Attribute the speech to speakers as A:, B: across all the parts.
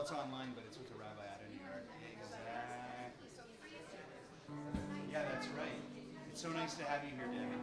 A: it's online, but it's with the rabbi out of New York. Exactly. Yeah, that's right. It's so nice to have you here, Debbie.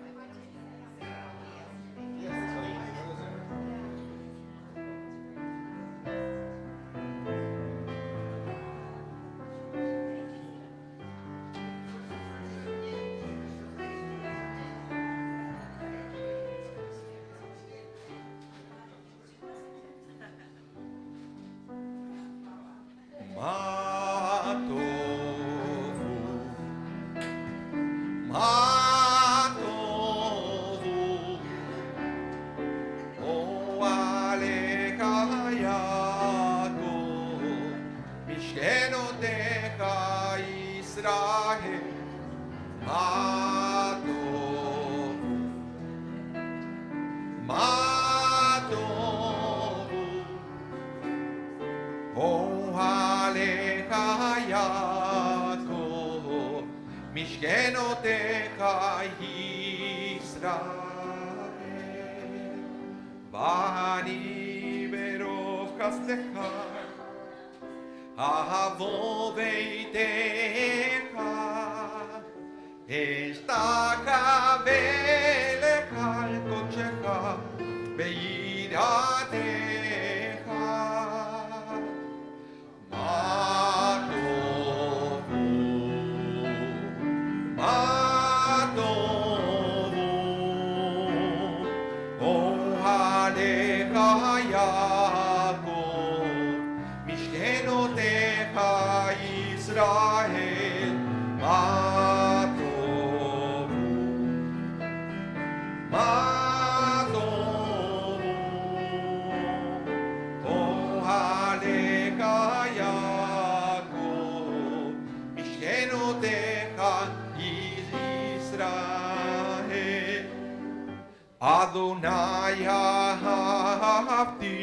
B: Adonai ahavti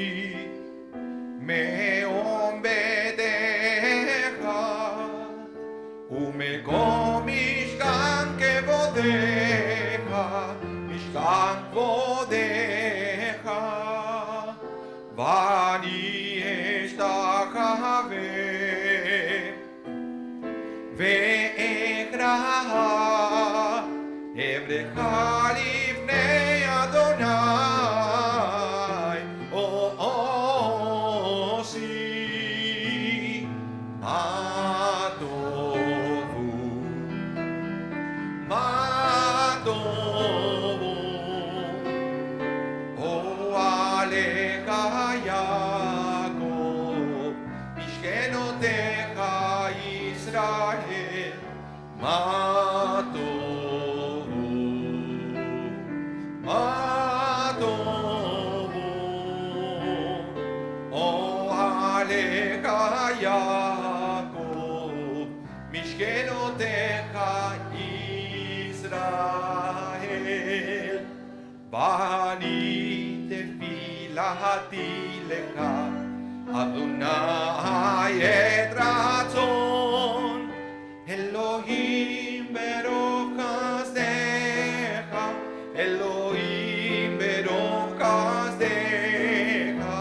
B: me'om bedecha umekom mishkan kevodecha mishkan kvodecha vani eshtachave ve'ekra evrecha lifnei Adonai osi matovu o alecha Yaakov mishkenotecha Yisrael Yaakov, Mishkenotecha Yisrael, Bani tefilati lecha, Adonai et ratzon, Elohim berov chasdecha, Elohim berov chasdecha,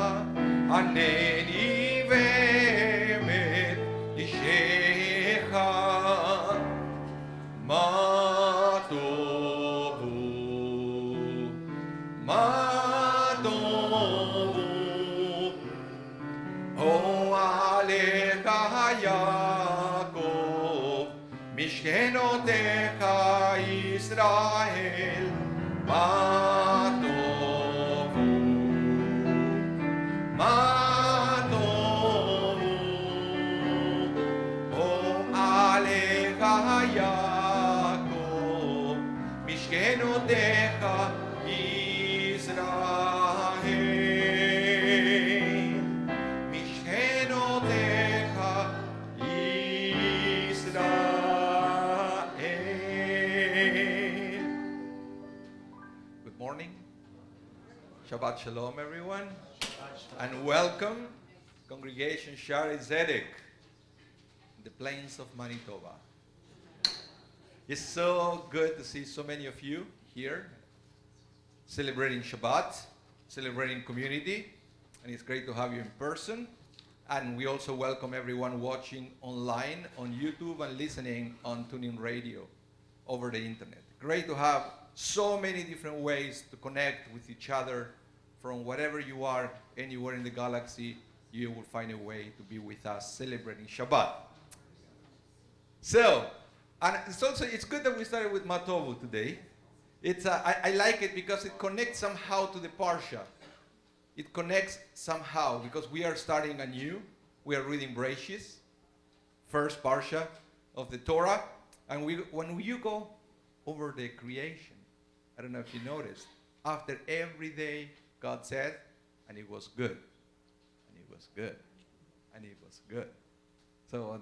B: Aneni ve'emet ishecha, matovu, o alecha Yaakov, mishkenotecha Yisrael, matovu, o alecha Yaakov, mishkenotecha Yisrael, mishkenotecha Yisrael. Good morning. Shabbat Shalom, everyone. And welcome, Congregation Shari Zedek, in the plains of Manitoba. It's so good to see so many of you here celebrating Shabbat, celebrating community, and it's great to have you in person And we also welcome everyone watching online on YouTube and listening on TuneIn Radio over the internet. Great to have so many different ways to connect with each other. From wherever you are, anywhere in the galaxy, you will find a way to be with us celebrating Shabbat. So, and it's good that we started with Matovu today. I like it because it connects somehow to the Parsha. It connects somehow because we are starting anew. We are reading Bereishit, first Parsha of the Torah. And when you go over the creation, I don't know if you noticed, after every day, God said, and it was good, and it was good, and it was good. So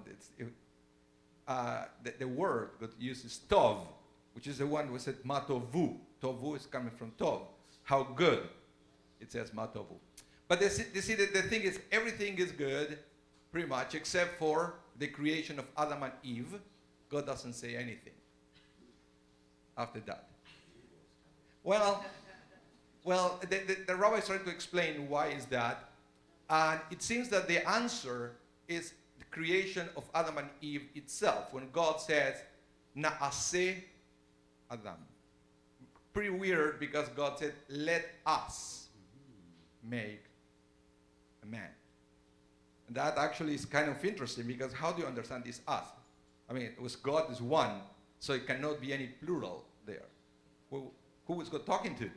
B: the word God uses tov, which is the one who said matovu. Tovu is coming from tov. How good. It says matovu. But the thing is, everything is good, pretty much, except for the creation of Adam and Eve. God doesn't say anything after that. Well, the rabbi started to explain why is that. And it seems that the answer is the creation of Adam and Eve itself. When God says, Na'aseh Adam. Pretty weird because God said, let us make a man. And that actually is kind of interesting because how do you understand this us? I mean, it was God is one, so it cannot be any plural there. Who is God talking to?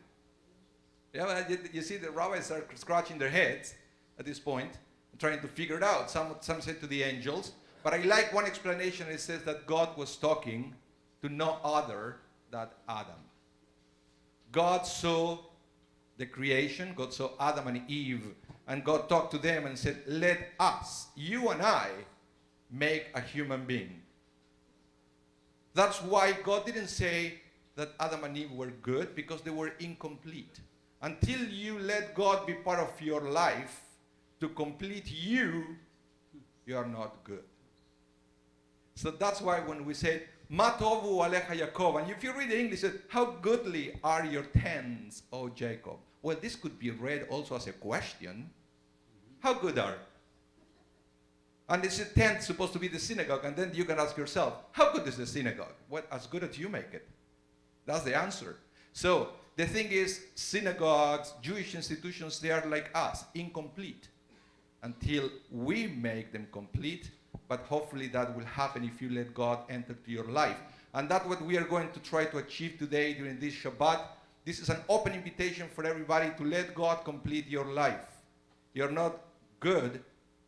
B: Yeah, you see the rabbis are scratching their heads at this point, trying to figure it out. Some said to the angels, but I like one explanation. It says that God was talking to no other than Adam. God saw the creation, God saw Adam and Eve, and God talked to them and said, let us, you and I, make a human being. That's why God didn't say that Adam and Eve were good, because they were incomplete. Until you let God be part of your life to complete you, you are not good. So that's why when we say, Ma tovu alecha Yaakov, and if you read the English, it says, how goodly are your tents, O Jacob. Well, this could be read also as a question. How good are? And this tent supposed to be the synagogue, and then you can ask yourself, how good is the synagogue? Well, as good as you make it. That's the answer. So the thing is, synagogues, Jewish institutions, they are like us, incomplete, until we make them complete. But hopefully that will happen if you let God enter to your life. And that's what we are going to try to achieve today during this Shabbat. This is an open invitation for everybody to let God complete your life. You're not good,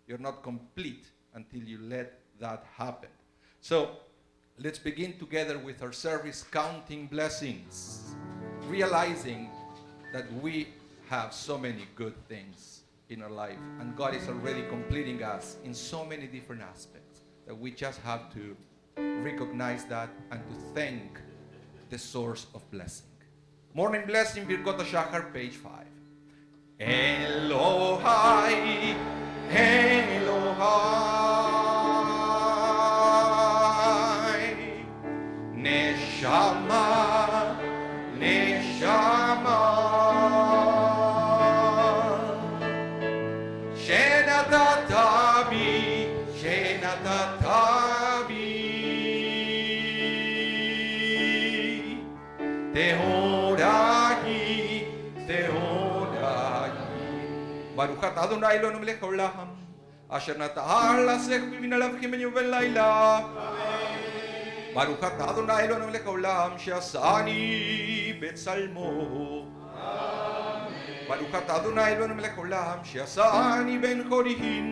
B: you're not complete until you let that happen. So let's begin together with our service, counting blessings, realizing that we have so many good things in our life, and God is already completing us in so many different aspects that we just have to recognize that and to thank the source of blessing. Morning blessing, Birkot HaShachar, page 5. Elohai, Elohai, Neshama, Neshama, Shenatatabi, Shenatatabi, Tehorahi, Tehorahi. Baruch atah Adonai Eloheinu melech haolam, asher nata'al asech b'vinalav chimenu v'layla. Baruch atah Adonai Eloheinu melech haolam, she'asani b'tzalmo. Baruch atah Adonai Eloheinu melech haolam, she'asani ben chorihin.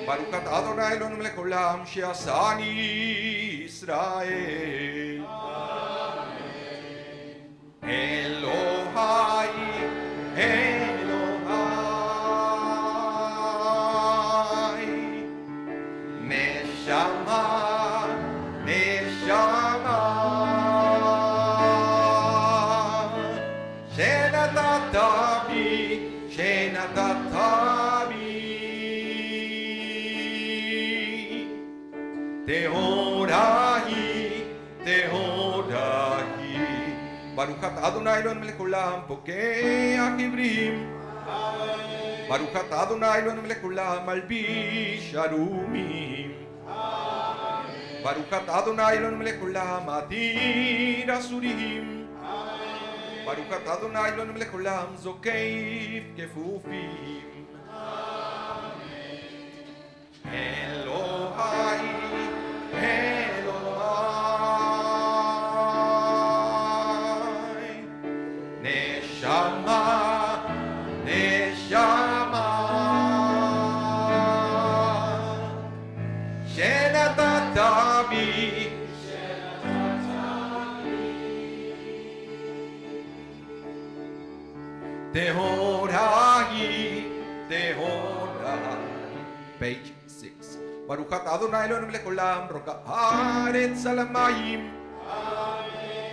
B: Baruch atah Adonai Eloheinu melech haolam, she'asani Israel. Elohai, Elohai, Neshama, Neshama, Shenatatabi, Shenatatabi, Tehorahi, Tehorahi. Baruch atah Adonai Eloheinu melech haolam, pokeach ivrim. Baruch atah Adonai Eloheinu melech haolam malbish harumim. Baruch atah Adonai Eloheinu melech haolam matir asurim. Baruch atah Adonai Eloheinu melech haolam zokeif kefufim. Elohai, Elohai, Neshama, Neshama, Shenatatabi, Tehorai, Tehorai. Page 6. Baruch atah Adonai Eloheinu melech haolam roka haaretz al hamayim.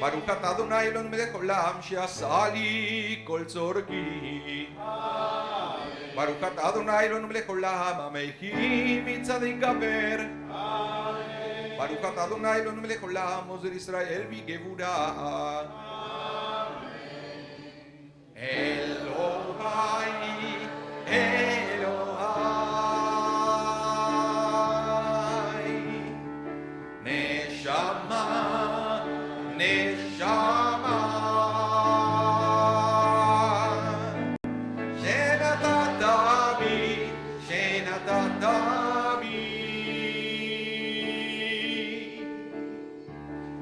B: Baruch atah Adonai Eloheinu melech haolam she'asa li kol tzorki. Baruch atah Adonai Eloheinu melech haolam hamechi mitzadei gaber. Baruch atah Adonai Eloheinu melech haolam ozer Israel v'gevura. Elohai, Elohai, Neshama, Neshama, Shenatatabi, Shenatatabi,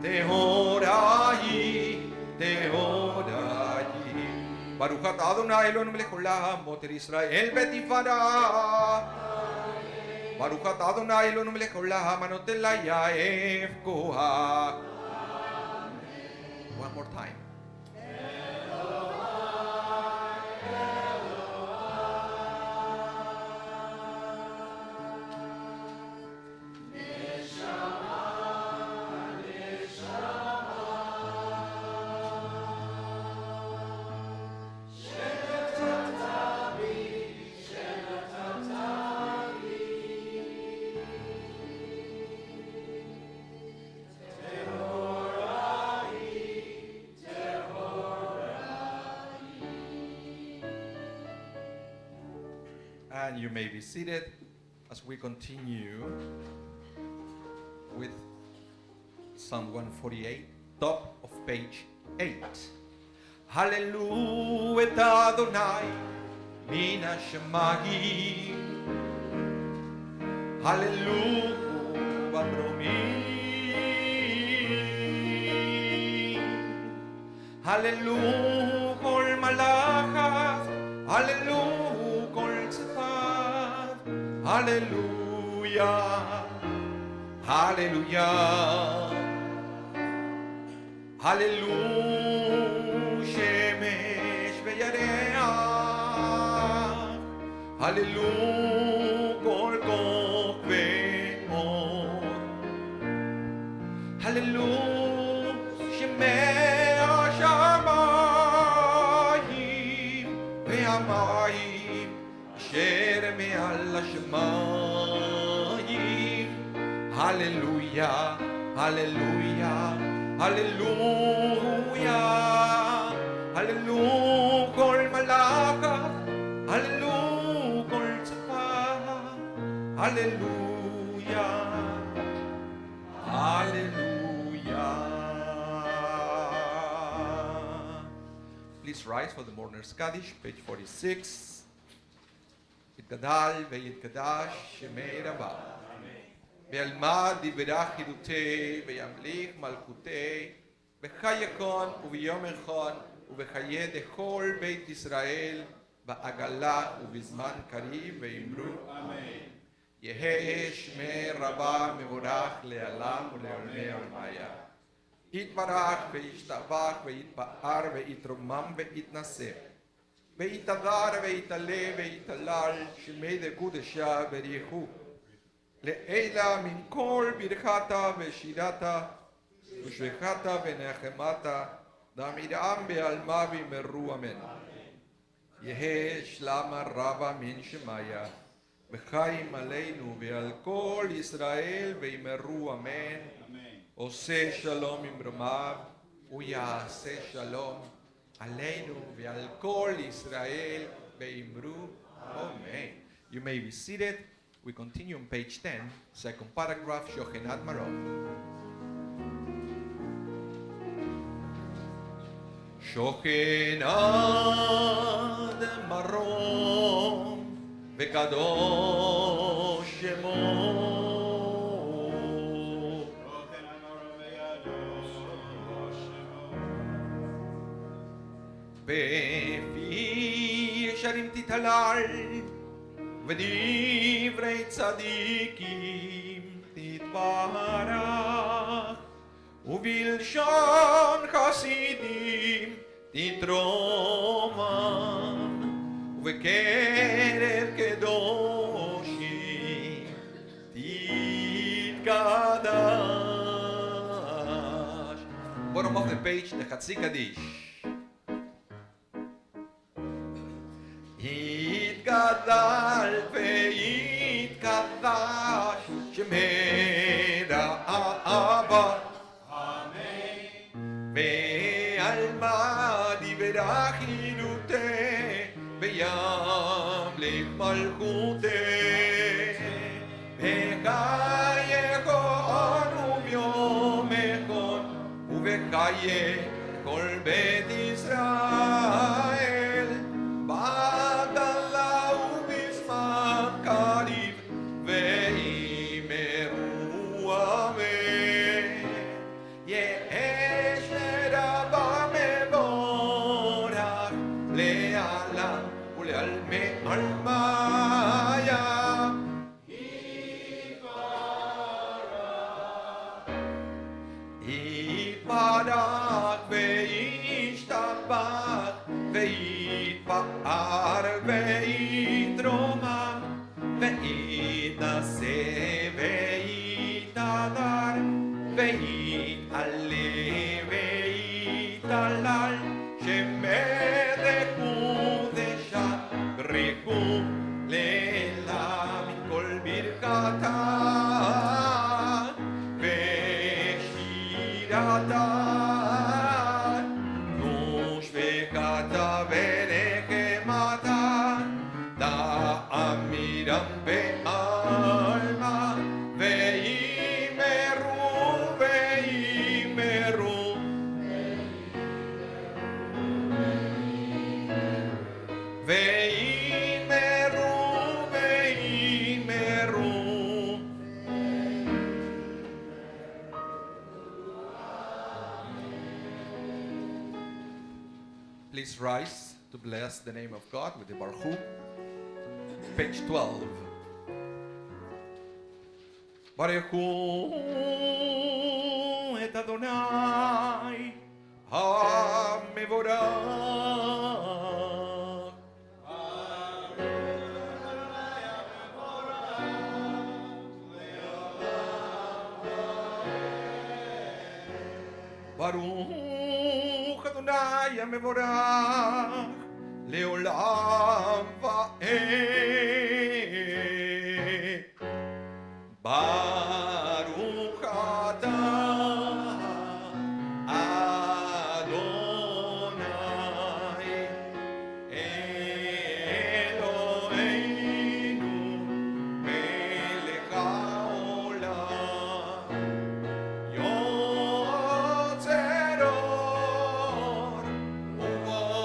B: Tehorai, Tehorai. Baruch atah Adonai Eloheinu melech haolam moter Israel betifara. Baruch atah Adonai Eloheinu melech haolam anoten layaef koach. One more time. And you may be seated as we continue with Psalm 148, top of page 8. Hallelujah et Adonai min hashamayim. Hallelujah b'mromim. Hallelujah kol malachas. Hallelujah kol tzefat. Hallelujah. Hallelujah. Hallelujah. Shemesh ve'yareach. Hallelujah. Kol koch ve'or. Hallelujah. Shemei shamayim ve'amayim asher me'al hashamayim. Hallelujah. Hallelujah. Hallelujah. Hallelujah. Kol malachas. Hallelujah. Kol tzefat. Hallelujah. Hallelujah. Please rise for the Mourner's Kaddish, page 46. יתגדל ויתקדש שמי רבה. וילמד דברה חידותי וימליך מלכותי בחי יקון וביום אחד ובחיי דכל בית ישראל בעגלה ובזמן קריב ואמרו אמן. יהא שמי רבה מבורך לעולם ולעולמי עולמיה. יתברך וישתבח ויתפאר ויתרומם ויתנשא. ויתהדר ויתעלה ויתהלל שמי דקודשה בריחו. לעילה מן כל ברכתה ושירתה ושבחתה ונחמתה דמירם בעלמה וימרו אמן. יהא שלמה רבה מן שמיה וחיים עלינו ועל כל ישראל וימרו אמן. עושה שלום ממרומיו ויעשה שלום עלינו ועל כל ישראל ויאמרו Amen. You may be seated. We continue on page 10, second paragraph, Shochenat Maron. Shochenat Maron Vekadosh Shemo Befi Yesharim Titalal V'divrei tzadikim titbarach Uvilshon chasidim titroman Uvekerev kedoshim titkadash. Bottom of the page, the Chatzi Kaddish. יתגדל ויתקדש שמרה אבא ועלמא דיברה חילותה וימליך מלכותה בחייכון וביומכון ובחיי כל בית ישראל בעדלה ובזמן קריב ואימרו אמן יש לרבה מבורך לעלה ולעלמי עלמיה יתברך וישתבח ויתפאר ויתרומם ויתנשא ויתהדר ויתעלה ויתהלל שמלך קודשה ברכו לילה מכל ברכתה ושירתה ושבחתה ונחמתה תאמירם בעלמא ואימרו ואימרו ואימרו ואימרו Please rise to bless the name of God with the Baruch. Page 12. Baruch et Adonai ha-mevorach. Baruch Adonai ha-mevorach לעולם ועד. ברוך אתה אדוני אלוהינו מלך העולם יוצר אור ובורא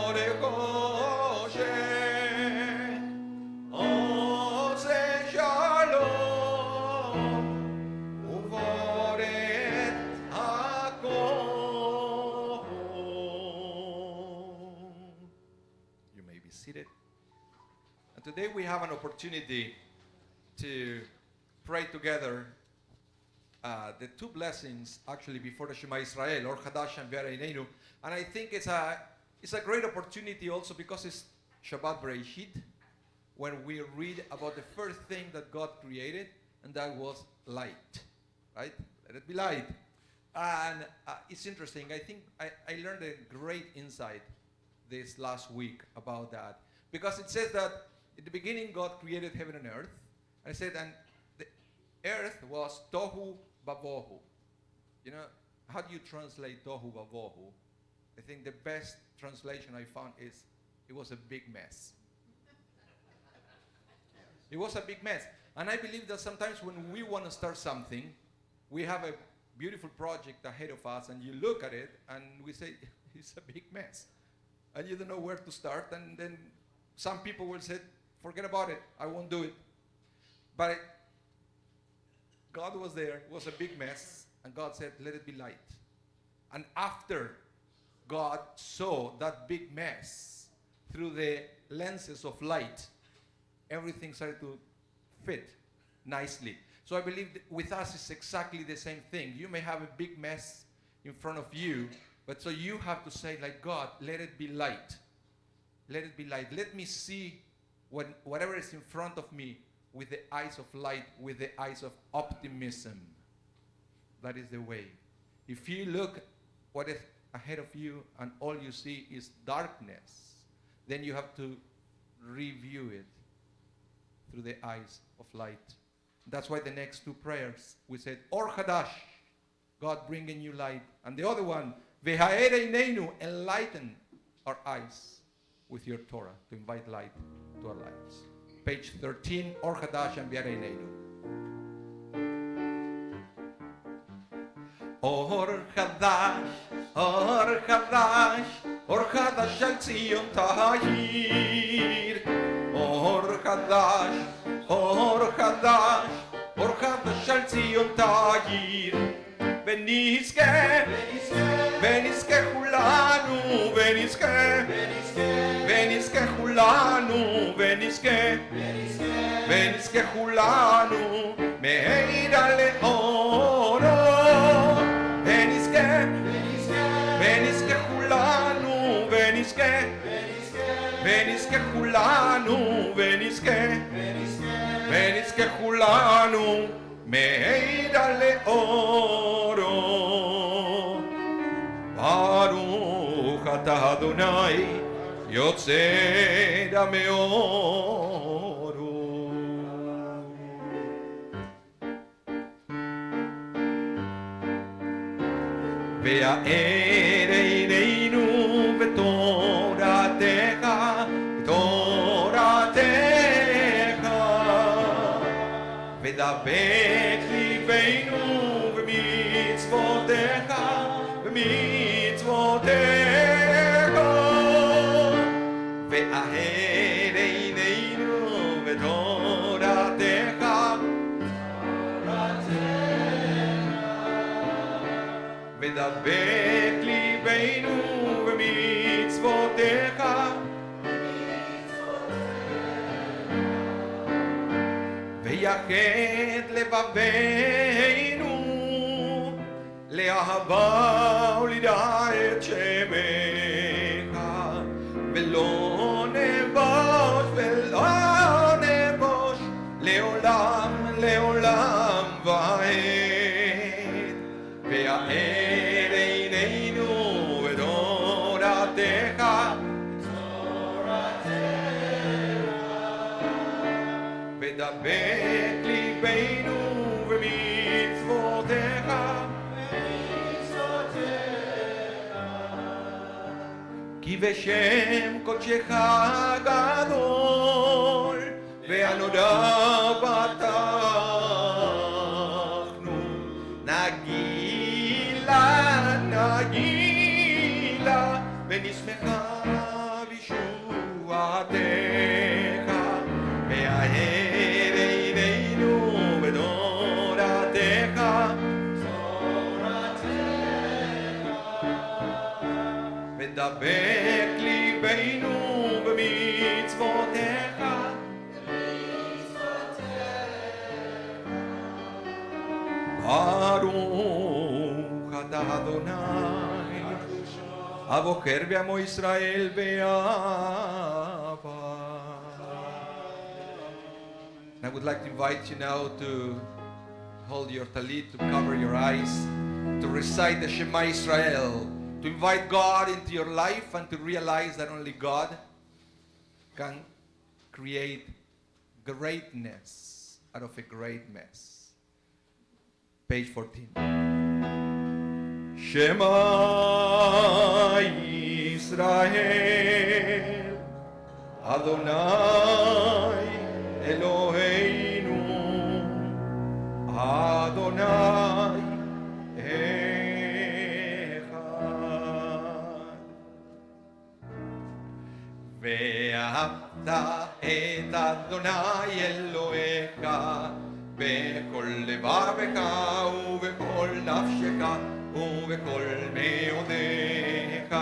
B: seated. And today we have an opportunity to pray together the two blessings actually before the Shema Israel, or Chadash and Bereishit. And I think it's a great opportunity also because it's Shabbat Bereishit, when we read about the first thing that God created, and that was light, right? Let it be light. And it's interesting. I think I learned a great insight this last week about that. Because it says that in the beginning God created heaven and earth. And it said, and the earth was tohu babohu. You know, how do you translate tohu babohu? I think the best translation I found is, it was a big mess. It was a big mess. And I believe that sometimes when we want to start something, we have a beautiful project ahead of us, and you look at it, and we say, it's a big mess. And you don't know where to start, and then some people will say, forget about it, I won't do it. But God was there, it was a big mess, and God said, let it be light. And after God saw that big mess through the lenses of light, everything started to fit nicely. So I believe that with us it's exactly the same thing. You may have a big mess in front of you, but so you have to say, like, God, let it be light. Let it be light. Let me see whatever is in front of me with the eyes of light, with the eyes of optimism. That is the way. If you look what is ahead of you and all you see is darkness, then you have to review it through the eyes of light. That's why the next two prayers, we said, Or Hadash, God bring a new light. And the other one, Vehaere Ineinu, enlighten our eyes with your Torah, to invite light to our lives. Page 13, Or Hadash and Vehaere Ineinu. Or Hadash, Or Hadash, Or Hadash al Zion Tahir. Or Hadash, Or Hadash, Or Hadash al Zion Tahir. Venizke, Venizke Hulanu, Venizke, Venizke Hulanu, Venizke, Venizke Hulanu, Meheira Leoro. Venizke, Venizke Hulanu, Venizke, Venizke Hulanu, Venizke, Venizke Hulanu, Meheira Leoro. Baruch atah Adonai, Yotzei Me'oro. Ve'a'er eineinu v'toratecha, v'toratecha, v'dabek libeinu v'mitzvotecha, v'mitzvotecha, ve'a'er eineinu v'toratecha, ודבק ליבנו במצוותיך, ויחד לבבינו לאהבה וליראה את שמך, ולא נבוש ולא נבוש לעולם לעולם ועד. והאר עינינו ותורתך, ודבק ליבנו במצוותיך, כי בשם קודשך הגדול והנודע פתחנו, נגילה ונשמחה בישועתך, והאר עינינו בתורתך, ודבק ליבנו במצוותיך, ברוך אתה אדוני הבוחר בעמו ישראל באהבה. I would like to invite you now to hold your talit, to cover your eyes, to recite the Shema Israel, to invite God into your life and to realize that only God can create greatness out of a great mess. Page 14. Shema Israel, Adonai Elohim. ואהבת את אדוני אלוהיך בכל לבבך ובכל נפשך ובכל מאודיך.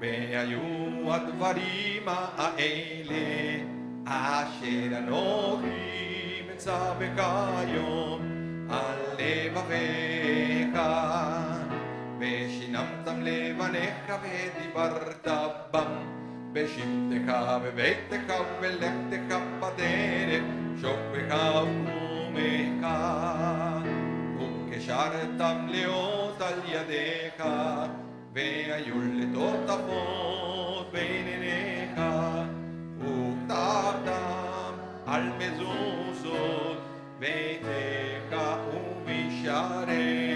B: והיו הדברים האלה אשר אנוכי מצווך היום על לבביך, ושיננתם לבניך ודיברת בם בשבתך בביתך ובלכתך בדרך שוכבך וקומך, וקשרתם לאות על ידיך והיו לטוטפות בין עיניך, וכתבתם על מזוזות ביתך ובשעריך.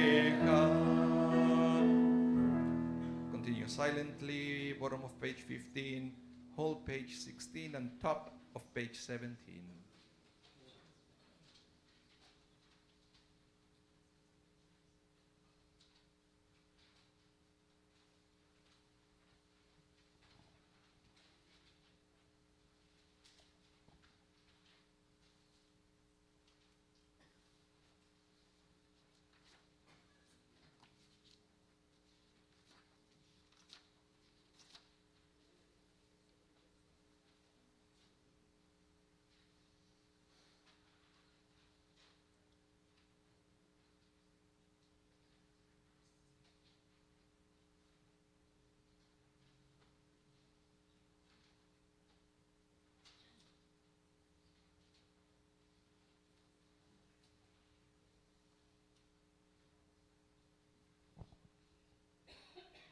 B: Continue silently, bottom of page 15, whole page 16 and top of page 17.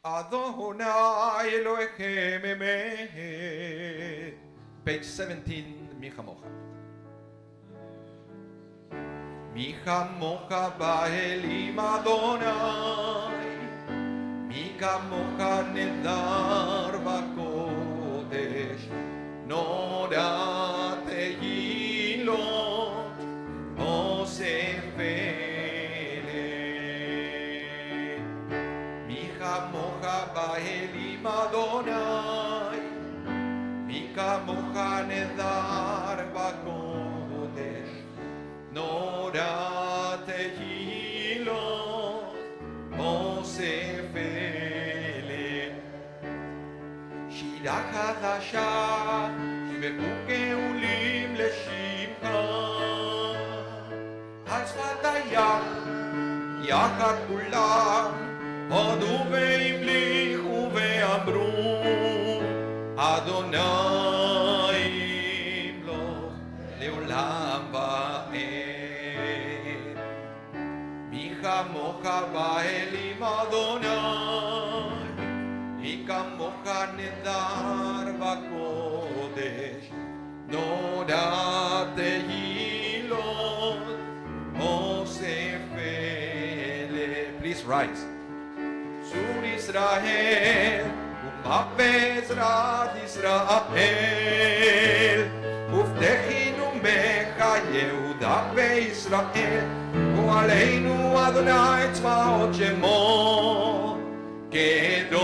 B: Adonai Elohim Emet. Page 17, Mi Chamocha. Mi Chamocha Ba'elim Adonai, Mi Chamocha Nedar B'Kodesh, Nodat Yilot Osef Mocha Ba'elim Adonai, Mika Mocha Nedar B'Kodesh, Norat Tehilot Osef Ele. Shira Chadasha Shivchu Geulim Leshimcha, Al Sfatayach Yachad Kulam הודו והמליכו ואמרו אדוני ימלוך לעולם ועד. מי כמוך באלים אדוני, מי כמוך נדר בקודש, נודעת תהילות אוסף אלה. Please rise. Sur Israel, ובעזרת ישראל, ובטחנו בך יהודה וישראל, ועלינו אדוני צבאות שמו, קדוש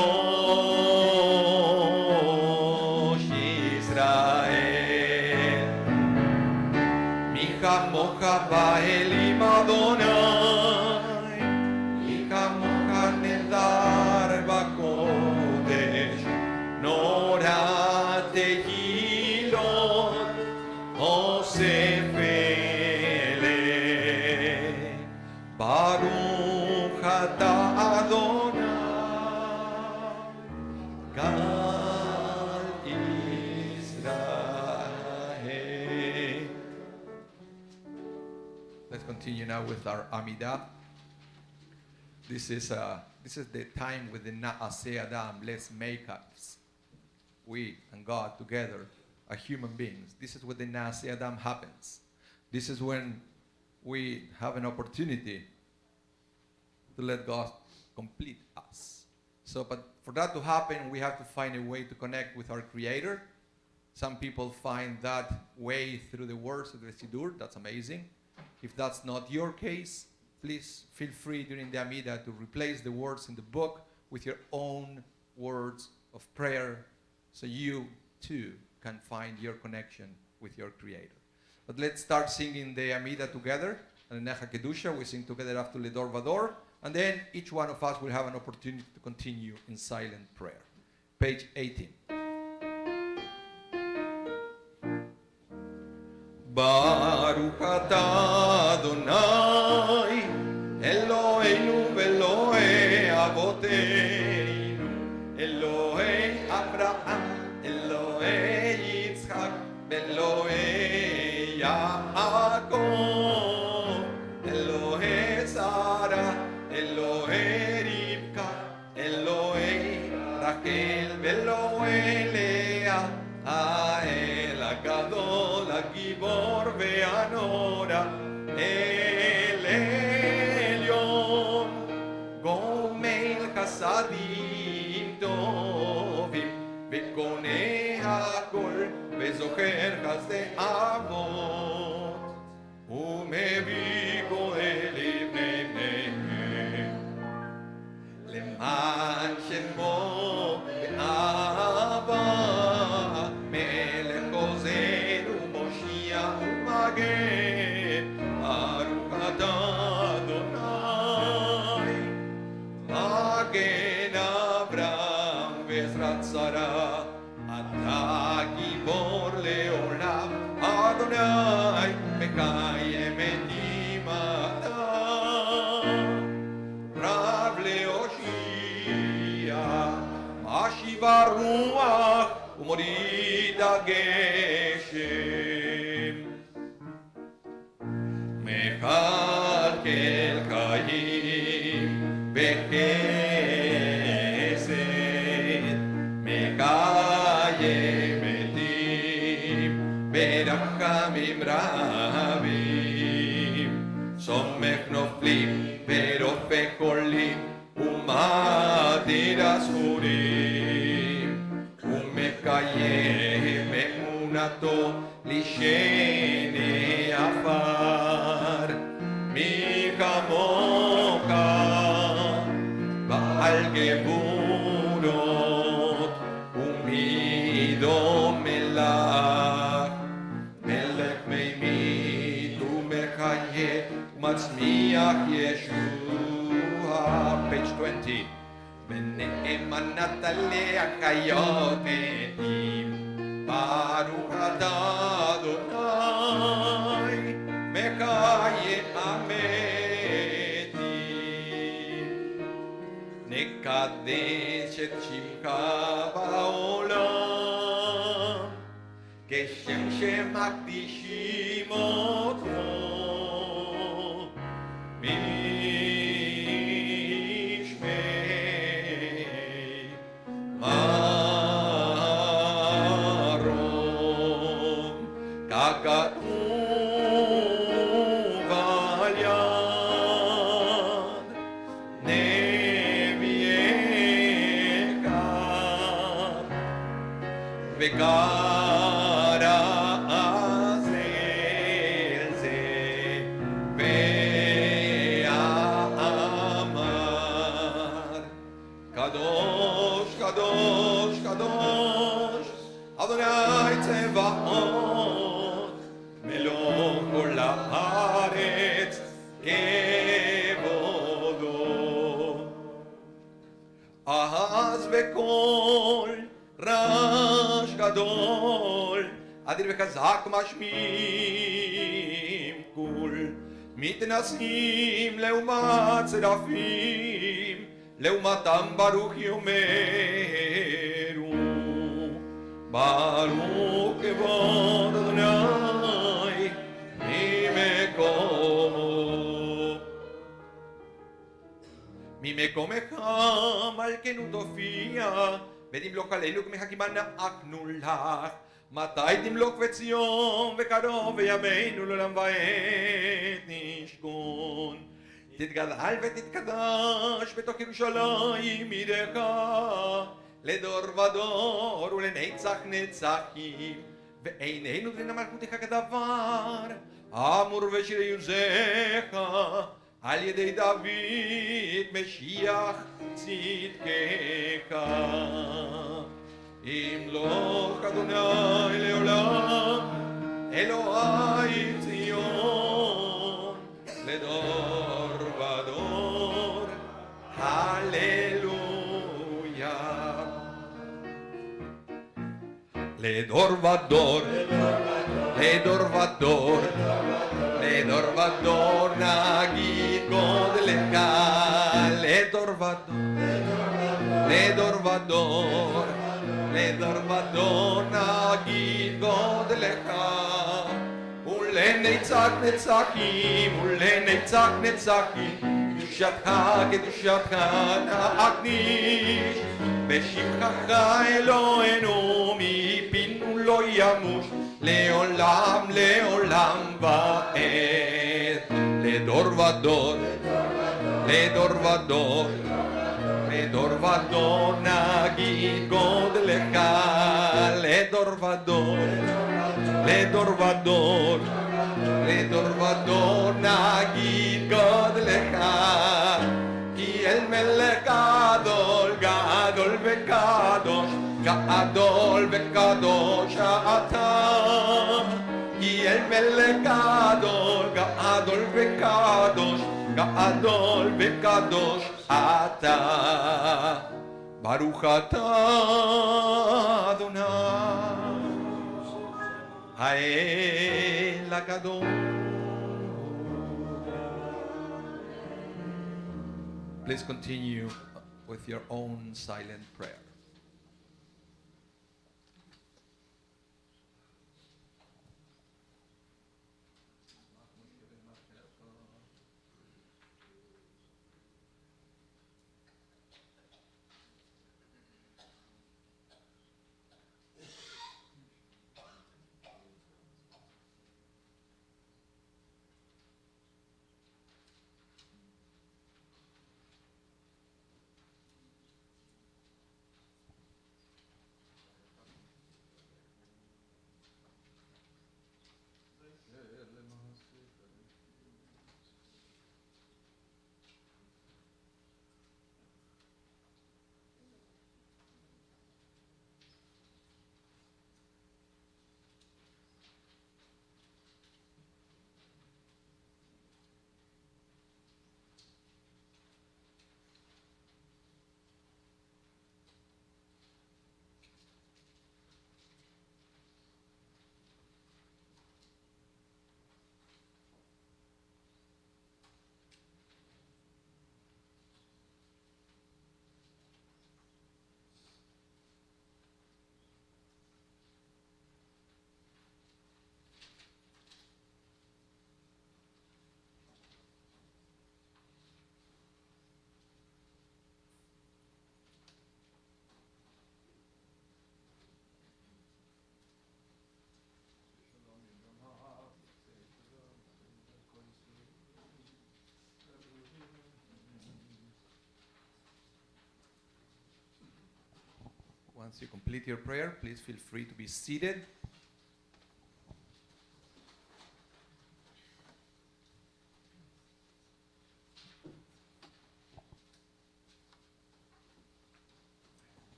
B: ישראל. מי כמוך באלים אדוני, מי כמוך נדר בקודש, נורת תהילות אוסף אלה. ברוך אתה אדוני גל ישראל. Let's continue now with our Amidah. This is the time with the Naaseh Adam. Let's make us, we and God together, are human beings. This is when the Naaseh Adam happens. This is when we have an opportunity to let God complete us. So, but for that to happen, we have to find a way to connect with our Creator. Some people find that way through the words of the Siddur. That's amazing. If that's not your case, please feel free during the Amidah to replace the words in the book with your own words of prayer, so you too can find your connection with your Creator. But let's start singing the Amida together. And Necha Kedusha, we sing together after Ledor Vador. And then each one of us will have an opportunity to continue in silent prayer. Page 18. Baruch atah Adonai, Eloheinu ve'Elohei avoteinu, Elohei Abraham, Elohei Yitzchak, ve'Elohei Yaakov, Elohei Sarah, Elohei Rivka, Elohei Rachel, ve'Elohei Leah, האל הגדול, הגיבור והנורא, אל עליון, גומל חסדים טובים, וקונה הכל, וזוכר חסדי אבות, ומביא גואל לבני בניהם, למען שמו ואהבה, מלך עוזר ומושיע ומגן, ברוך אתה אדוני, מגן אברהם ועזרת שרה, אתה גיבור לעולם, אדוני מקיים את אימתה, רב להושיע, משיב הרוח ומוריד הגשם, מכלכל חיים בחסד, מקיים מתים ברחמים רבים, סומך נופלים ורופא חולים ומדיר אסורים, ומקיים אמונתו לשני עפר, מי כמוך בעל גבורות, ומי דומה לך, מלך ממית ומחיה ומצמיח ישועה. Page 20. ונאמנת עליה חיות מתים, ברוך אתה אדוני, מקיים המתים. נקדש את שמך בעולם, כשם שמקדישים אותו. ככתוב על יד נביאך, וקרא זה אל זה ואמר, קדוש קדוש קדוש אדוני צבאות, מלוא כל הארץ כבודו. אז בקול רעש גדול, אדיר וחזק משמיעים קול, מתנסים לעומת צרפים, לעומתם ברוך יאמרו, ברוך כבוד אדוני ממקומך מלכנו תופיע, ותמלוך עלינו כמחכימה נאקנו לך. מתי תמלוך בציון וקרוב בימינו לעולם ועד נשכון. תתגדל ותתקדש בתוך ירושלים עירך, לדור ודור ולנצח נצחים, ועינינו תראינה מלכותך כדבר אמור ושיר יוזך, על ידי דוד משיח צדקך. ימלוך אדוני לעולם, אלוהי ציון, לדור ודור, הללויה. לדור ודור, לדור ודור, לדור ודור נגיד גודלך, לדור ודור, לדור ודור, לדור ודור נגיד גודלך, ולנצח נצחים, ולנצח נצחים, קדושתך קדושתך נעניש, בשבחך אלוהינו מפינו לא ימוש, לעולם לעולם ועד, לדור ודור, לדור ודור, לדור ודור נגיד גודלך, לדור ודור, לדור ודור, לדור ודור נגיד גודלך, כי אל מלך גדול, גדול וקדוש, גדול וקדוש אתה, כי אל מלך גדול, גדול וקדוש, גדול וקדוש אתה. ברוך אתה אדוני האל הקדוש. Please continue with your own silent prayer. Once you complete your prayer, please feel free to be seated.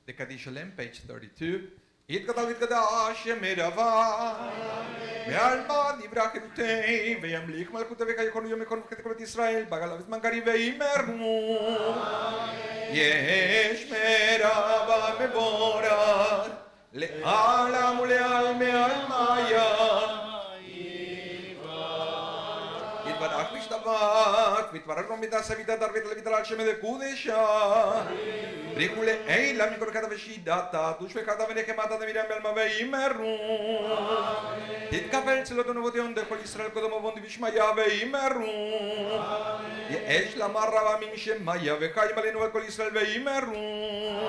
B: The Kaddish Shalem, page 32. יתגדל ויתקדש ימרבה מעלמא נברא חירותי וימליך מלכותו ויקום יום יקום וכתקולות ישראל בגלה וזמן קריב וימרו יש מרבה מבורך לעלם ולעלמי עלמיה יתברך וישתבח ויתברך לא מתעשה ויתהדר ויתהלל על שם קודשה בריחו לעילה מכל כתב ושידתה תושבי כתב ונחמתה דמירם בעלמא וימרו תתקבל צלות ונבותי דכל ישראל קודם ובון דבשמיה וימרו יש למר רבה משמיה וחיים עלינו ועל כל ישראל וימרו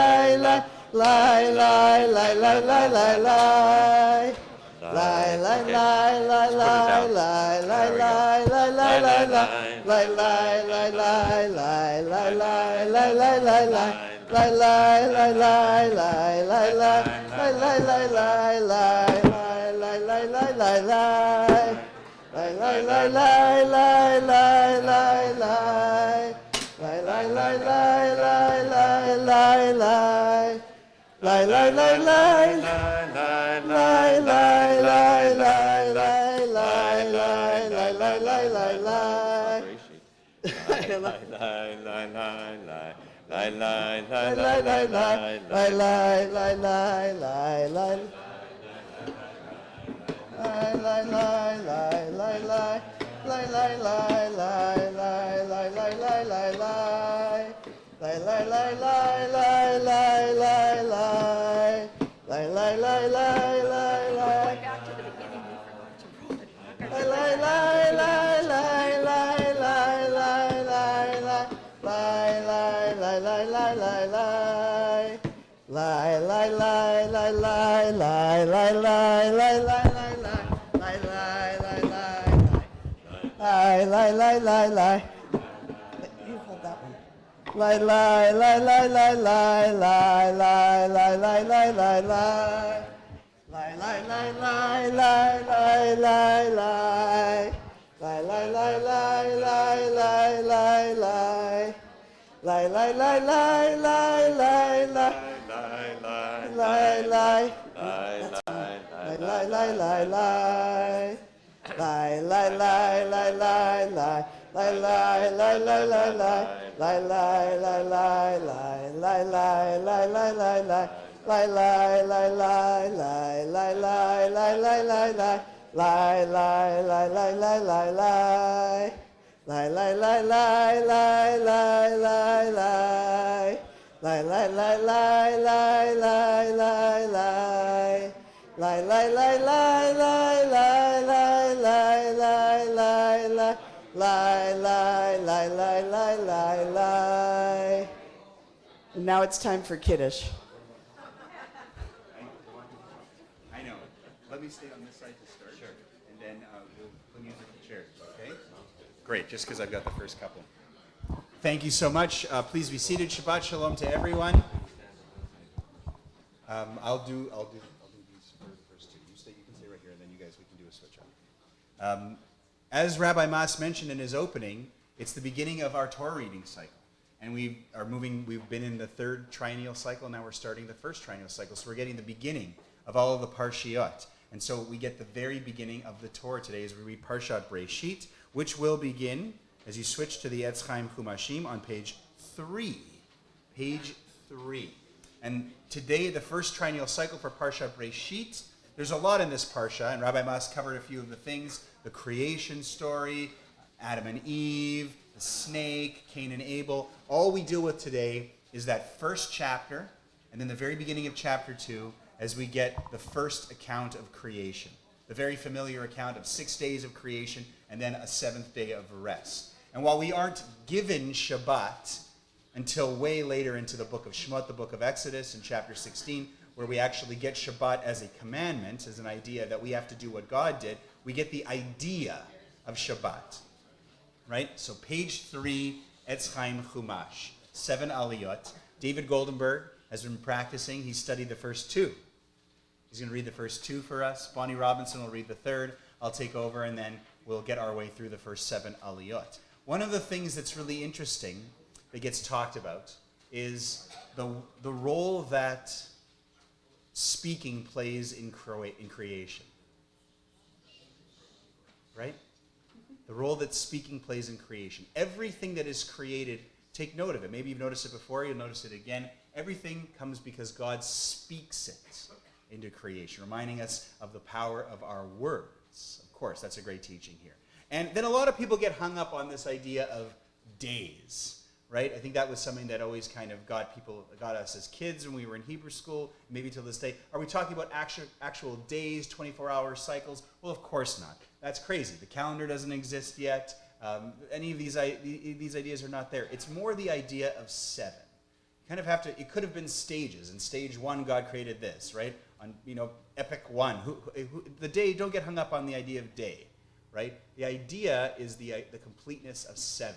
C: And now it's time for Kiddush.
A: I know. Let me stay on this side to start. Sure. And then we'll play music and chairs, okay? Great, just because I've got the first couple. Thank you so much. Please be seated. Shabbat shalom to everyone. I'll do these for the first two. You can stay right here, and then you guys, we can do a switch up. As Rabbi Mas mentioned in his opening, it's the beginning of our Torah reading cycle. And we've been in the third triennial cycle, now we're starting the first triennial cycle. So we're getting the beginning of all of the Parshiot. And so we get the very beginning of the Torah today as we read Parshat Bereishit, which will begin as you switch to the Etz Chaim Chumashim on page 3. Page 3. And today, the first triennial cycle for Parshat Bereishit, there's a lot in this Parsha, and Rabbi Mas covered a few of the things, the creation story, Adam and Eve, the snake, Cain and Abel. All we deal with today is that first chapter, and then the very beginning of chapter 2, as we get the first account of creation. The very familiar account of 6 days of creation, and then a 7th day of rest. And while we aren't given Shabbat until way later into the book of Shemot, the book of Exodus, in chapter 16, where we actually get Shabbat as a commandment, as an idea that we have to do what God did, we get the idea of Shabbat. Right? So page 3, Etz Chaim Chumash, 7 aliyot. David Goldenberg has been practicing. He studied the first 2. He's going to read the first 2 for us. Bonnie Robinson will read the 3rd. I'll take over, and then we'll get our way through the first 7 aliyot. One of the things that's really interesting that gets talked about is the role that speaking plays in creation. Right? The role that speaking plays in creation. Everything that is created, take note of it. Maybe you've noticed it before, you'll notice it again. Everything comes because God speaks it into creation, reminding us of the power of our words. Of course, that's a great teaching here. And then a lot of people get hung up on this idea of days, right? I think that was something that always kind of got us as kids when we were in Hebrew school, maybe till this day. Are we talking about actual days, 24-hour cycles? Well, of course not. That's crazy. The calendar doesn't exist yet. Any of these ideas are not there. It's more the idea of 7. You kind of have to, it could have been stages. In stage 1, God created this, right? on epic one. The day, don't get hung up on the idea of day, right? The idea is the completeness of 7.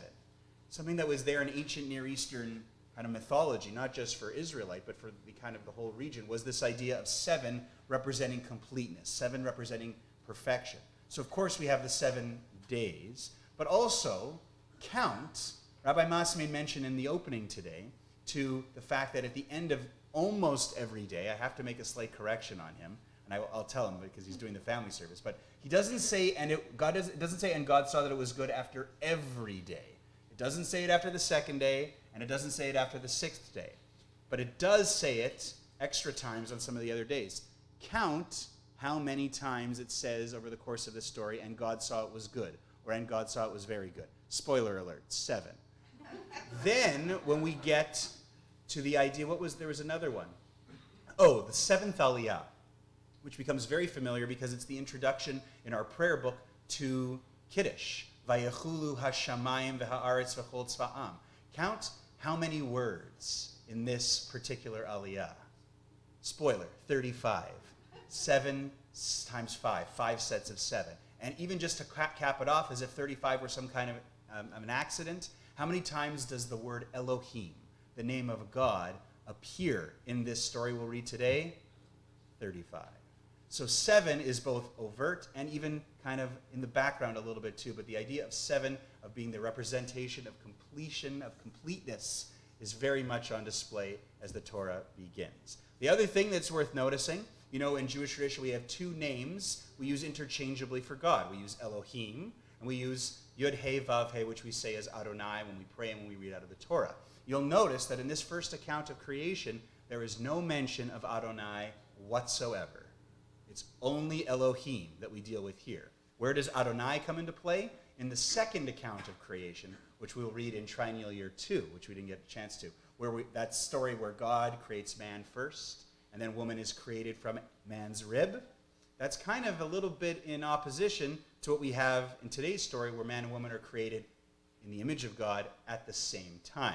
A: Something that was there in ancient Near Eastern kind of mythology, not just for Israelite, but for the kind of the whole region, was this idea of 7 representing completeness, 7 representing perfection. So of course we have the 7 days, but also count. Rabbi Mas made mention in the opening today to the fact that at the end of almost every day, I have to make a slight correction on him, and I'll tell him because he's doing the family service, but he doesn't say, it doesn't say, and God saw that it was good after every day. It doesn't say it after the 2nd day, and it doesn't say it after the 6th day. But it does say it extra times on some of the other days. Count how many times it says over the course of this story, and God saw it was good, or and God saw it was very good. Spoiler alert, 7. Then, when we get to the idea, there was another one. Oh, the 7th Aliyah, which becomes very familiar because it's the introduction in our prayer book to Kiddush. Vayechulu hashamayim v'ha'aretz v'chol tzva'am. Count how many words in this particular Aliyah. Spoiler, 35. 7 times 5, 5 sets of 7. And even just to cap it off, as if 35 were some kind of an accident, how many times does the word Elohim, the name of God, appear in this story we'll read today? 35. So 7 is both overt and even kind of in the background a little bit too, but the idea of 7, of being the representation of completion, of completeness, is very much on display as the Torah begins. The other thing that's worth noticing, in Jewish tradition we have 2 names we use interchangeably for God. We use Elohim, and we use Yud He Vav He, which we say as Adonai when we pray and when we read out of the Torah. You'll notice that in this first account of creation, there is no mention of Adonai whatsoever. It's only Elohim that we deal with here. Where does Adonai come into play? In the second account of creation, which we'll read in Triennial Year 2, which we didn't get a chance to, that story where God creates man first, and then woman is created from man's rib. That's kind of a little bit in opposition to what we have in today's story, where man and woman are created in the image of God at the same time.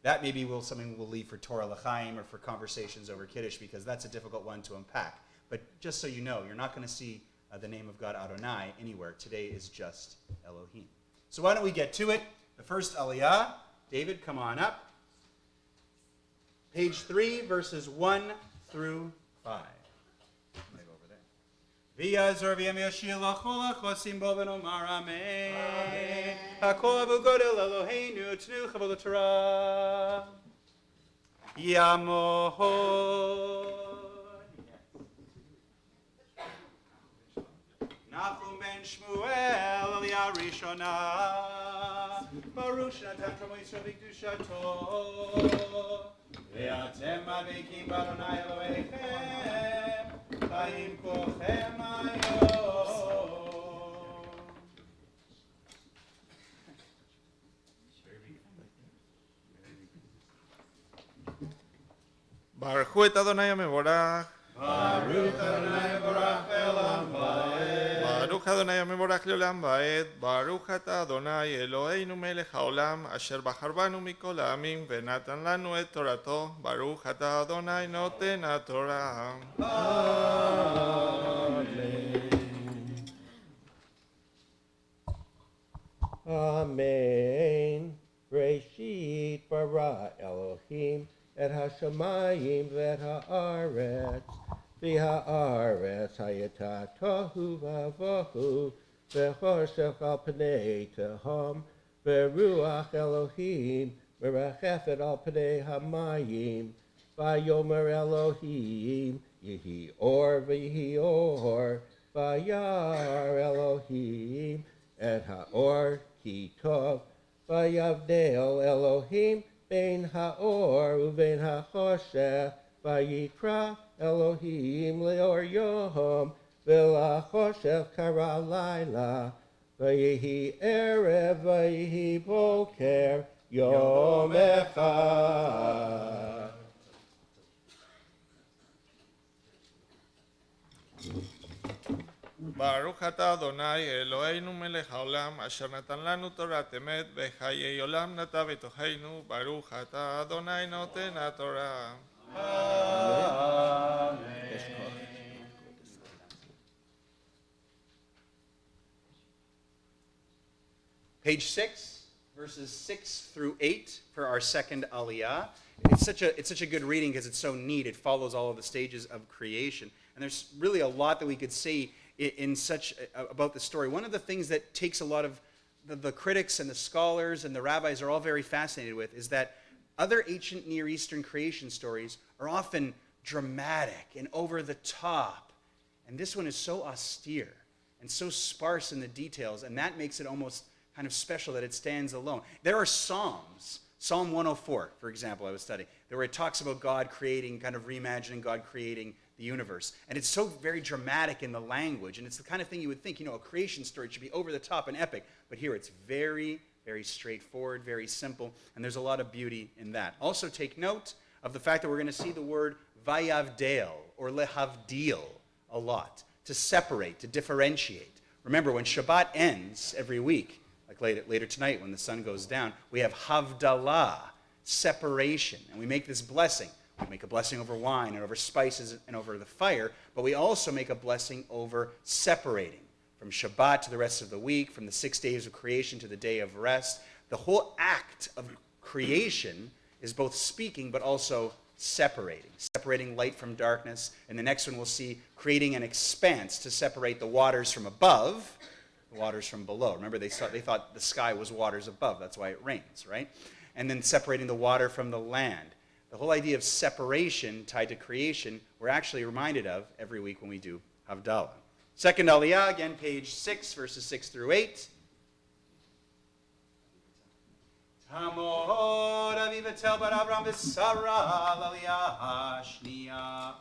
A: That maybe something we'll leave for Torah L'chaim or for conversations over Kiddush, because that's a difficult one to unpack. But just so you know, you're not going to see the name of God Adonai anywhere. Today is just Elohim. So why don't we get to it? The first Aliyah. David, come on up. Page 3, verses 1 through 5. Right over there. V'yazor v'yem yashir l'chol ha'chosim bo v'nomar amen. Hakol v'godel Eloheinu tnu chavod Torah. Yamohod. Nachum ben Shmuel Aliyah Rishona. Baruch Natan Kamo Yisrael B'kedushato. Ve'atem Avikim B'Adonai Elohechem. Chaim Kochem Hayom.
B: ברכו את אדוני המבורך.
D: Baruch Adonai Barach Elam Va'ed.
B: ברוך אדוני המבורך לעולם ועד. ברוך אתה אדוני אלוהינו מלך העולם אשר בחר בנו מכל העמים ונתן לנו את תורתו. ברוך אתה אדוני נותן התורה.
C: Amen. Bereishit bara Elohim et hashamayim v'et haaretz v'haaretz hayata tohu v'avohu v'choshech al pnei tehom v'ruach Elohim merachefet al pnei hamayim v'yomer Elohim yehi or v'yehi or v'yar Elohim et haor ki tov v'yavdel Elohim ben haor uven hachoshech v'yikra Elohim leor yom v'lachoshech kara laila v'yehi erev v'yehi boker yom echad.
B: ברוך אתה אדוני אלוהינו מלך העולם אשר נתן לנו תורת אמת וחיי עולם נטע בתוכנו. ברוך אתה אדוני נותן התורה.
A: Page 6, verses 6 through 8 for our second aliyah. It's such a good reading because it's so neat. It follows all of the stages of creation. And there's really a lot that we could say about the story. One of the things that takes a lot of the critics and the scholars and the rabbis are all very fascinated with is that other ancient Near Eastern creation stories are often dramatic and over the top. And this one is so austere and so sparse in the details, and that makes it almost kind of special that it stands alone. There are Psalms, Psalm 104, for example, I was studying, where it talks about God creating, kind of reimagining God creating the universe. And it's so very dramatic in the language, and it's the kind of thing you would think, a creation story should be over the top and epic. But here it's very, very straightforward, very simple, and there's a lot of beauty in that. Also take note of the fact that we're going to see the word vayavdel, or lehavdil, a lot, to separate, to differentiate. Remember, when Shabbat ends every week, like later tonight when the sun goes down, we have havdalah, separation, and we make this blessing. We make a blessing over wine and over spices and over the fire, but we also make a blessing over separating from Shabbat to the rest of the week, from the 6 days of creation to the day of rest. The whole act of creation is both speaking but also separating light from darkness. And the next one we'll see creating an expanse to separate the waters from above, the waters from below. Remember, they thought the sky was waters above. That's why it rains, right? And then separating the water from the land. The whole idea of separation tied to creation, we're actually reminded of every week when we do Havdalah. Second Aliyah, again, page 6, verses 6 through 8. Tamod avivatel bar Avram v'Sara l'Aliyah hashniya.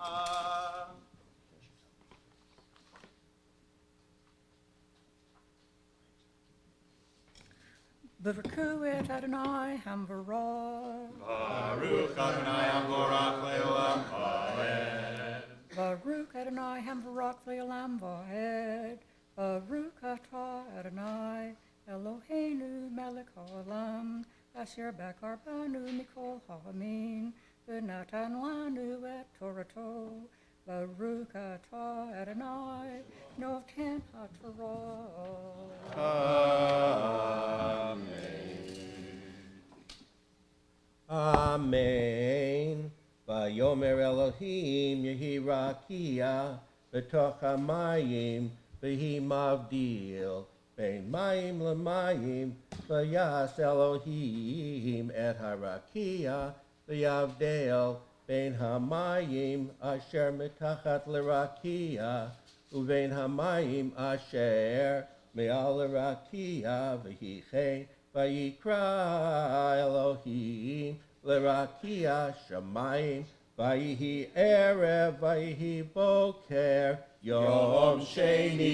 E: Baruch et Adonai Hamvarah.
D: Baruch Adonai Amorach Leolam Vaed.
E: Baruch Adonai Hamvarach Leolam Vaed. Baruch atah Adonai Eloheinu melech haolam asher bakar banu mikol ha'amin v'natan lanu et Torato. Baruch atah Adonai noten haTorah.
C: Amen. Vayomer Elohim yehi rakia b'toch hamayim v'hi mavdil bein mayim l'mayim v'yas Elohim et harakia v'yavdel bein hamayim asher mitachat l'rakia uvein hamayim asher me'al l'rakia v'hi chen vayikra Elohim l'rakia shamayim vayihi erev vayihi boker yom sheni.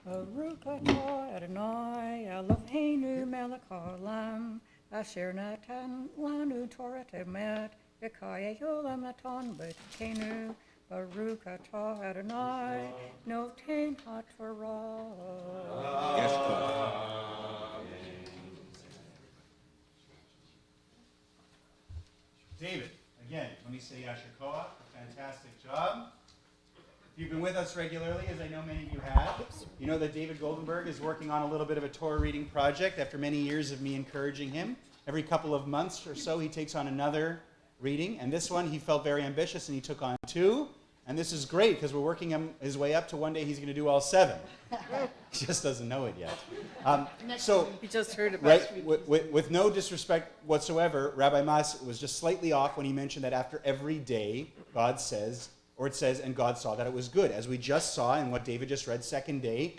E: Baruch atah Adonai Eloheinu melech haolam asher natan lanu Torah emet v'chayei olam natan b'tikenu. Baruch atah Adonai noten haTorah.
C: Yes, God.
A: David, again, let me say Yasher Koach, a fantastic job. If you've been with us regularly, as I know many of you have, you know that David Goldenberg is working on a little bit of a Torah reading project after many years of me encouraging him. Every couple of months or so, he takes on another reading, and this one he felt very ambitious and he took on 2. And this is great because we're working his way up to one day he's going to do all 7. He just doesn't know it yet.
E: He just heard about
A: right, with no disrespect whatsoever, Rabbi Mas was just slightly off when he mentioned that after every day, God says, or it says, and God saw that it was good. As we just saw in what David just read, second day,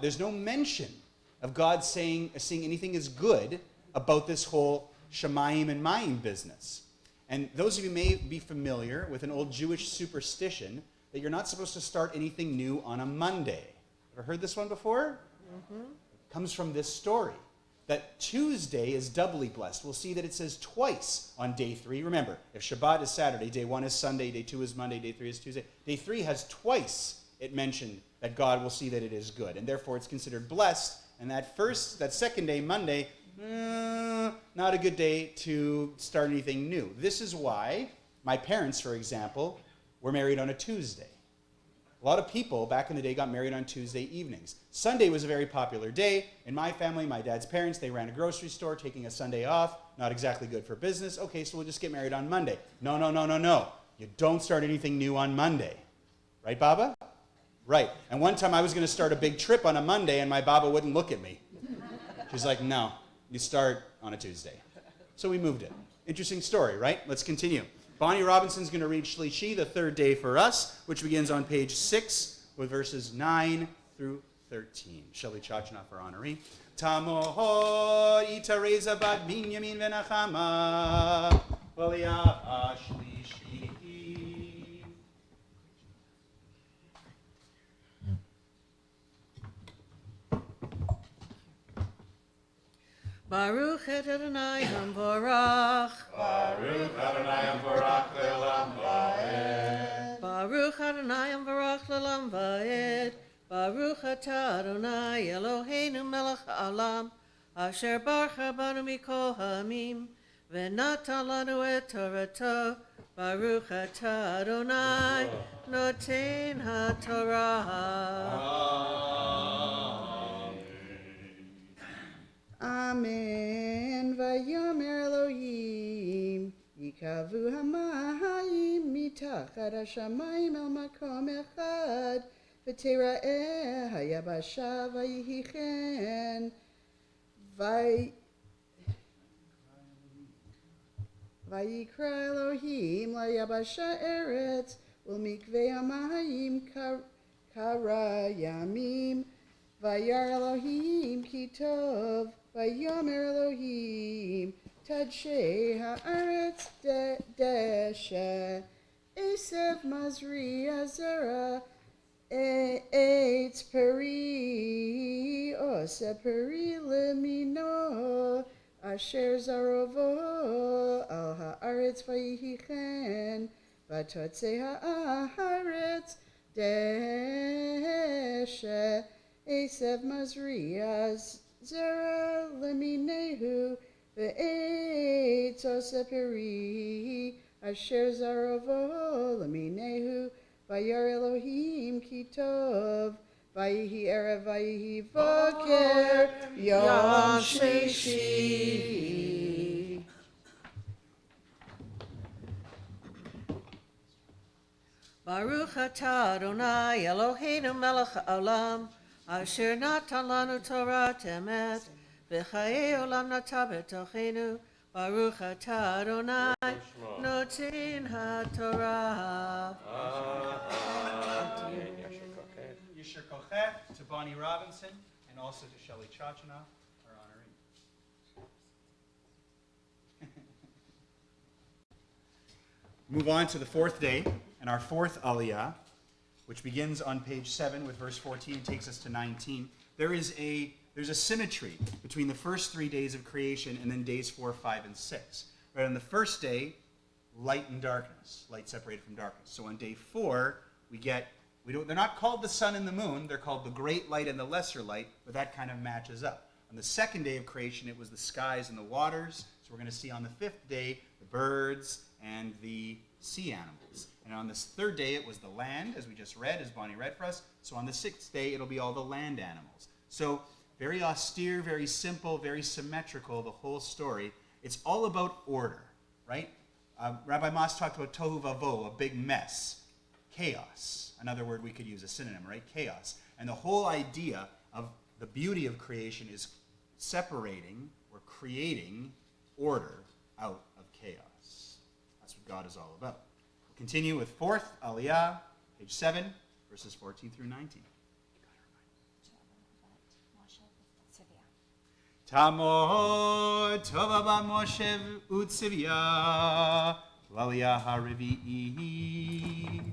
A: there's no mention of God seeing anything as good about this whole Shemayim and Mayim business. And those of you may be familiar with an old Jewish superstition that you're not supposed to start anything new on a Monday. Ever heard this one before? Mm-hmm. It comes from this story, that Tuesday is doubly blessed. We'll see that it says twice on day 3. Remember, if Shabbat is Saturday, day 1 is Sunday, day 2 is Monday, day 3 is Tuesday. Day 3 has twice it mentioned that God will see that it is good, and therefore it's considered blessed. And that second day, Monday, not a good day to start anything new. This is why my parents, for example, were married on a Tuesday. A lot of people back in the day got married on Tuesday evenings. Sunday was a very popular day. In my family, my dad's parents, they ran a grocery store, taking a Sunday off. Not exactly good for business. Okay, so we'll just get married on Monday. No. You don't start anything new on Monday. Right, Baba? Right. And one time I was going to start a big trip on a Monday, and my Baba wouldn't look at me. She's like, no, you start on a Tuesday. So we moved it. Interesting story, right? Let's continue. Bonnie Robinson's going to read Shlishi, the third day for us, which begins on page 6 with verses 9 through 13. Shelly Chachana for honoree. Tamohod itareza bat binyamin venachama v'liah shlishi.
C: Baruch et Adonai Hamvorach.
D: Baruch Adonai Amvorach Le'olam Va'ed.
C: Baruch Adonai Hamvorach Le'olam Va'ed. Baruch atah Adonai Eloheinu melech ha'olam, asher barucha banu mikol ha'amim, v'natan lanu et Torato. Baruch atah Adonai noten ha'torah. Amen. Vayomer Elohim, yikavu hamayim mitachat hashamayim el makom echad, v'tera'eh hayabasha vayihi chen. Vayikra Elohim layabasha eretz, u'mikvei hamayim karayamim. Vayar Elohim ki tov, vayomer Elohim, tadshe haaretz deshe, esev mazri azera, eitz peri, ose peri lemino, asher zarovo, al haaretz vayihi chen, vatotze haaretz deshe, Esav Mazrias Zera Leminehu Ve'etz Oseperi Asher Zaravo Leminehu Vayar Elohim Kitov Vayihi Erev Vayihi Voker Yom Shlishi. Baruch atah Adonai Eloheinu melech ha'olam, asher natan lanu Torah temet, v'chayei olam nata b'tochenu. Baruch atah Adonai noten ha'torah.
A: Yishar Kochet to Bonnie Robinson and also to Shelly Chachana, our honoree. Move on to the fourth day and our fourth aliyah, which begins on page 7 with verse 14 and takes us to 19. There's a symmetry between the first 3 days of creation and then days 4, 5, and 6. Right, on the first day, light and darkness, light separated from darkness. So on day 4, they're not called the sun and the moon, they're called the great light and the lesser light, but that kind of matches up. On the second day of creation, it was the skies and the waters. So we're going to see on the 5th day, the birds and the sea animals. And on this 3rd day, it was the land, as we just read, as Bonnie read for us. So on the 6th day, it'll be all the land animals. So very austere, very simple, very symmetrical, the whole story. It's all about order, right? Rabbi Moss talked about tohu vavo, a big mess. Chaos, another word we could use, a synonym, right? Chaos. And the whole idea of the beauty of creation is separating or creating order out of chaos. That's what God is all about. We'll continue with 4th aliyah, page 7, verses 14 through 19. Tamo tova ba Moshe utzivya l'aliyah ha'revi'i.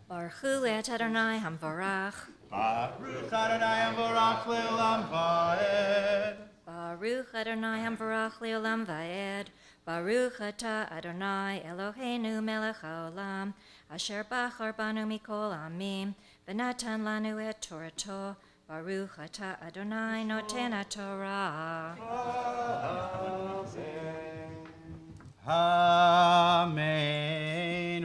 F: Baruch et Adonai Hamvorach.
A: Baruch Adonai Hamvorach le'olam va'ed.
F: Baruch Adonai Hamvorach le'olam va'ed. Baruch atah Adonai Eloheinu melech haolam, asher bachar banu mikol amim, v'natan lanu et Torato. Baruch atah Adonai noten haTorah.
A: Amen.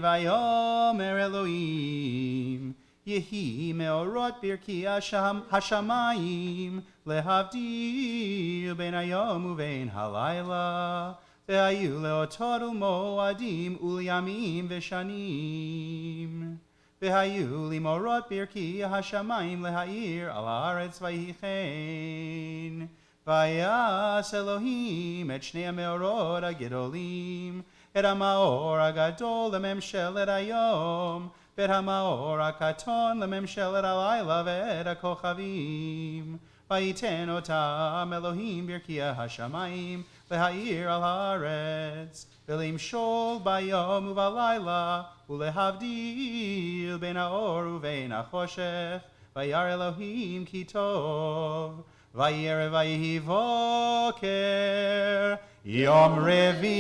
A: Vayomer Elohim. Yehi meorot birki hashamayim. Lehavdil ben hayom uvein halayla. Vehayu leotot moadim ulyamim veshanim. Vehayu limorot birki hashamayim lehair al haaretz vayichein. Vayas Elohim et shnei meorot hagedolim, et hamaor hagadol lememshelet hayom, v'et hamaor hakaton lememshelet halayla v'et hakochavim. Vayiten otam Elohim birkia hashamayim, lehair al haaretz, v'limshol bayom uvalayla, ulehavdil ben haor uvein hachoshech, vayar Elohim ki tov. Vayer vayihi voker yom revi.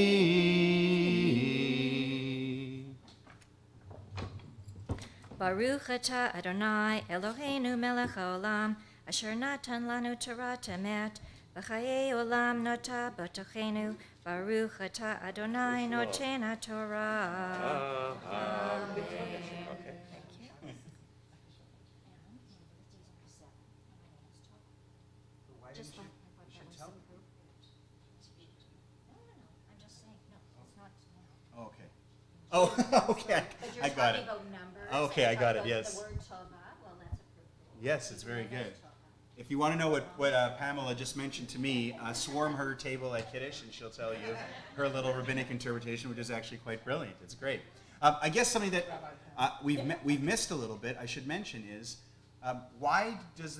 F: Baruch atah Adonai Eloheinu melech haolam, asher natan lanu Torah temet, v'chayei olam nota b'tochenu. Baruch atah Adonai noten haTorah. Amen.
A: Okay. Oh, okay. I got it. Okay, I got it. Yes. Yes, it's very good. If you want to know what Pamela just mentioned to me, swarm her table at Kiddush, and she'll tell you her little rabbinic interpretation, which is actually quite brilliant. It's great. I guess something that we've missed a little bit, I should mention, is why does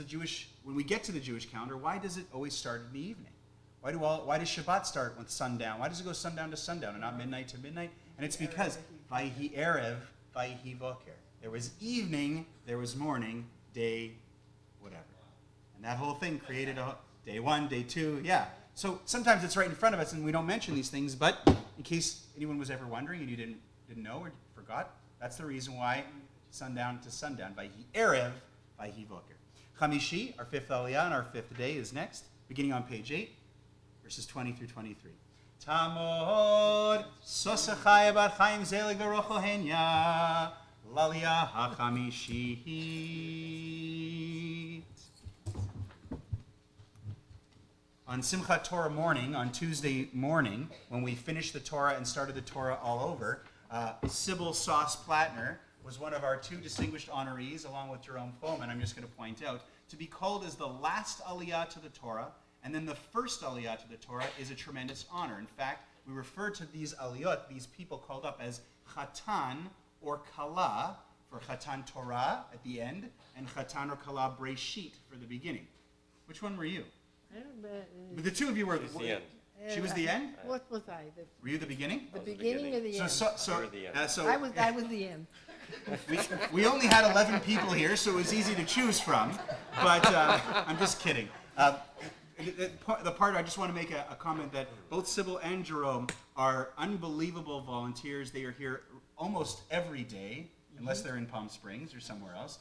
A: when we get to the Jewish calendar, why does it always start in the evening? Why does Shabbat start with sundown? Why does it go sundown to sundown and not midnight to midnight? And it's because Vayihi Erev, Vayihi Boker. There was evening, there was morning, day, whatever. And that whole thing created a day one, day two, yeah. So sometimes it's right in front of us and we don't mention these things, but in case anyone was ever wondering and you didn't know or forgot, that's the reason why sundown to sundown. Vayihi Erev, Vayihi Boker. Chamishi, our fifth aliyah and our fifth day is next, beginning on page 8. Verses 20 through 23. Tamod sosachaya bat chaim zelig v'rochohenya laliyah hachamishit. On Simchat Torah morning, on Tuesday morning, when we finished the Torah and started the Torah all over, Sybil Sauce-Plattner was one of our two distinguished honorees, along with Jerome Foman, I'm just going to point out, to be called as the last aliyah to the Torah. And then the first aliyah to the Torah is a tremendous honor. In fact, we refer to these aliyot, these people called up, as Chatan or Kala, for Chatan Torah at the end, and Chatan or Kala Bereishit for the beginning. Which one were you? The two of you were...
D: the end.
A: She was the end?
C: What was I?
A: Were you the beginning?
C: The beginning or the end?
A: So
C: I was the end.
A: we only had 11 people here, so it was easy to choose from. But I'm just kidding. The part I just want to make a comment that both Sybil and Jerome are unbelievable volunteers. They are here almost every day, unless they're in Palm Springs or somewhere else.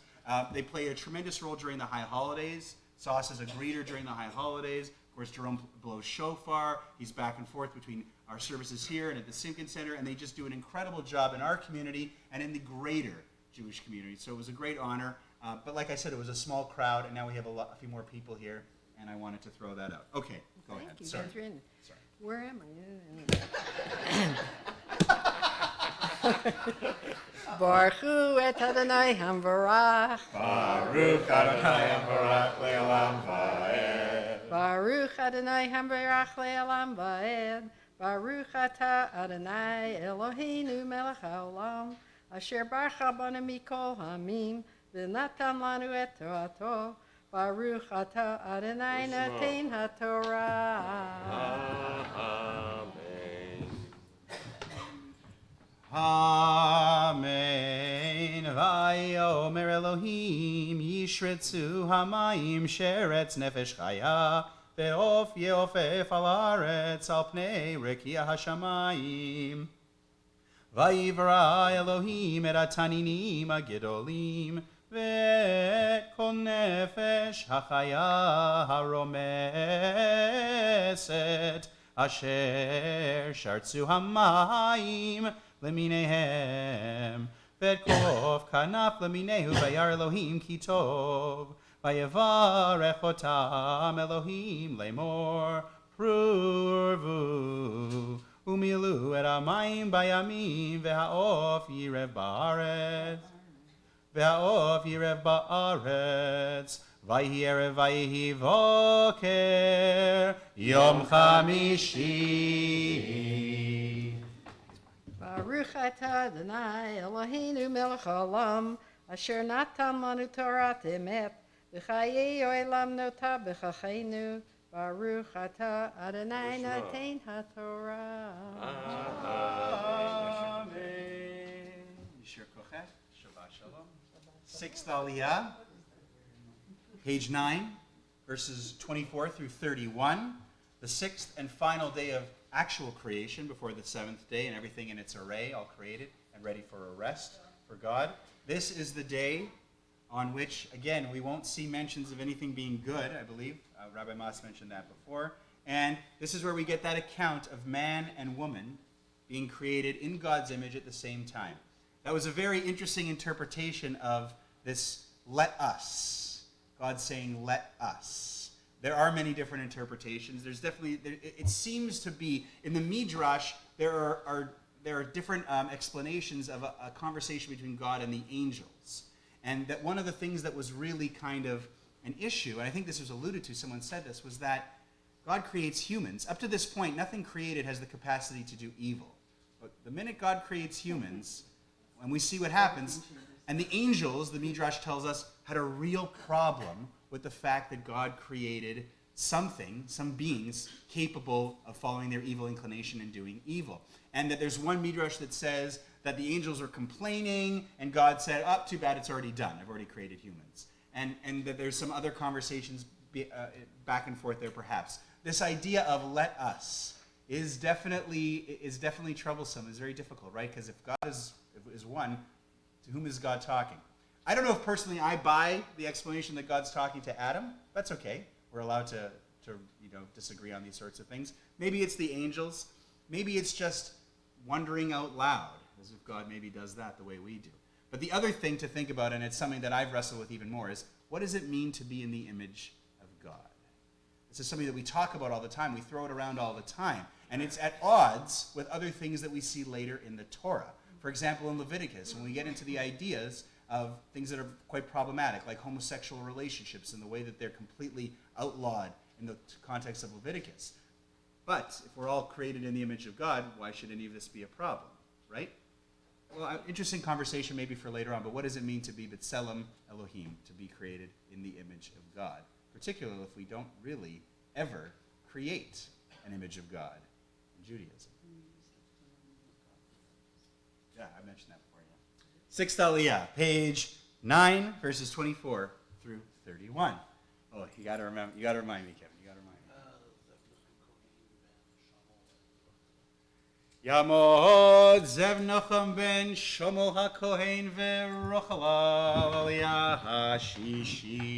A: They play a tremendous role during the high holidays. Sauce is a greeter during the high holidays. Of course, Jerome blows shofar. He's back and forth between our services here and at the Simkin Center, and they just do an incredible job in our community and in the greater Jewish community. So it was a great honor. But like I said, it was a small crowd, and now we have a few more people here. And I wanted to throw that out. Okay, go ahead.
C: Thank you,
A: Sorry.
C: Catherine.
A: Sorry.
C: Where am I? Baruch Hu et Adonai Hamvarach.
D: Baruch Adonai Hamvarach le'olam va'ed.
C: Baruch Adonai Hamvarach le'olam va'ed. Baruch atah Adonai Eloheinu melech haolam, asher bacha banu mikol hamim, v'natan lanu et torato. Baruch atah Adonai noten haTorah.
A: Amen. Vayomer Elohim yishretzu hamayim sheretz nefesh chaya ve'of yeofef al haaretz al pnei rekia hashamayim. Vayivra Elohim et ataninim hagedolim ואת כל נפש החיה הרומסת, אשר שרצו המים למיניהם, ואת כף כנף למיניהו, וירא אלוהים כי טוב, ויברך אותם אלוהים לאמור, פרו ורבו, ומילאו את המים בימים, והעוף ירב בארץ. והעוף ירב בארץ, ויהי ערב ויהי בוקר, יום חמישי.
E: Baruch atah Adonai Eloheinu melech haolam, asher natan lanu Torat emet, v'chayei olam nota b'chachenu. Baruch atah Adonai noten haTorah.
A: Amen. Yishur kocheh, Shabbat shalom. Sixth Aliyah, page 9, verses 24 through 31. The sixth and final day of actual creation before the seventh day, and everything in its array, all created and ready for a rest for God. This is the day on which, again, we won't see mentions of anything being good, I believe. Rabbi Mas mentioned that before. And this is where we get that account of man and woman being created in God's image at the same time. That was a very interesting interpretation of this let us. God saying let us. There are many different interpretations. There's definitely, it seems to be, in the Midrash, there are different explanations of a conversation between God and the angels. And that one of the things that was really kind of an issue, and I think this was alluded to, someone said this, was that God creates humans. Up to this point, nothing created has the capacity to do evil. But the minute God creates humans, and we see what happens, and the angels, the Midrash tells us, had a real problem with the fact that God created something, some beings, capable of following their evil inclination and doing evil. And that there's one Midrash that says that the angels were complaining, and God said, oh, too bad, it's already done. I've already created humans. And that there's some other conversations back and forth there, perhaps. This idea of let us is definitely troublesome. It's very difficult, right? Because if God is one, to whom is God talking? I don't know if personally I buy the explanation that God's talking to Adam. That's okay. We're allowed to disagree on these sorts of things. Maybe it's the angels. Maybe it's just wondering out loud, as if God maybe does that the way we do. But the other thing to think about, and it's something that I've wrestled with even more, is what does it mean to be in the image of God? This is something that we talk about all the time. We throw it around all the time. And it's at odds with other things that we see later in the Torah. For example, in Leviticus, when we get into the ideas of things that are quite problematic, like homosexual relationships and the way that they're completely outlawed in the context of Leviticus. But if we're all created in the image of God, why should any of this be a problem, right? Well, interesting conversation maybe for later on, but what does it mean to be B'Tselem Elohim, to be created in the image of God? Particularly if we don't really ever create an image of God in Judaism. Yeah, I mentioned that before, yeah. Sixth Aliyah, page 9, verses 24 through 31. Oh, you got to remind me, Kevin. You got to remind me. Yamod Zev Nachum ben Shomol HaKohen ve'Rochalav Aliyah HaShishit.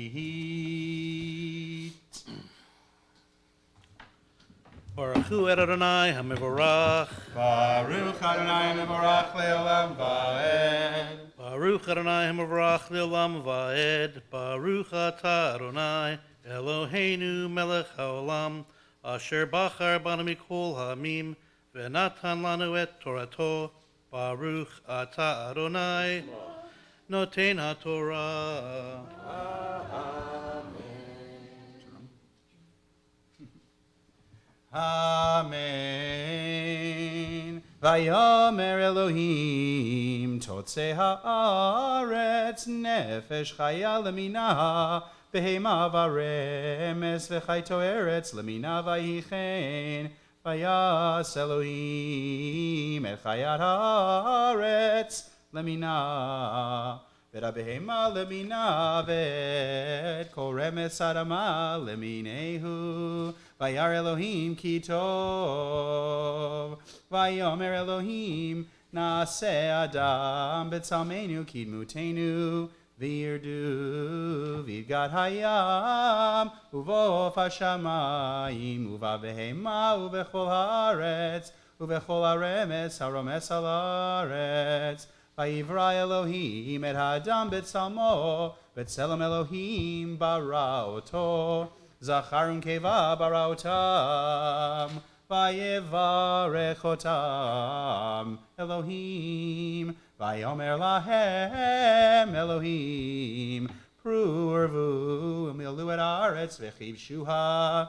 G: Baruch Hu Adonai HaMevorach.
A: Baruch Adonai Mevorach Le'olam Va'ed.
G: Baruch Adonai HaMevorach Le'olam Va'ed. Baruch Atah Adonai Eloheinu Melech HaOlam, Asher Bachar Banu Mikol Ha'amim, Ve'natan Lanu Et Torato. Baruch Atah Adonai Noten HaTorah.
A: Amen. Vayomer Elohim Totzei haaretz nefesh chaya lemina behema varemes v'chayto eretz lemina vayichen vayas Elohim et chayat haaretz lemina v'rabehema lemina v'et kol remes adama leminehu Vayar Elohim ki tov, Vayomer Elohim Naaseh Adam B'Tzalmenu Kidmutenu וירדו ויגד הים ובעוף השמיים ובבהמה ובכל הארץ ובכל הרמס הרומס על הארץ. ויברא אלוהים את האדם בצלמו, בצלם אלוהים ברא אותו, זכר ונקבה ברא אותם, ויברך אותם אלוהים, ויאמר להם אלוהים, פרו ורבו ומילאו את הארץ וכבשוה.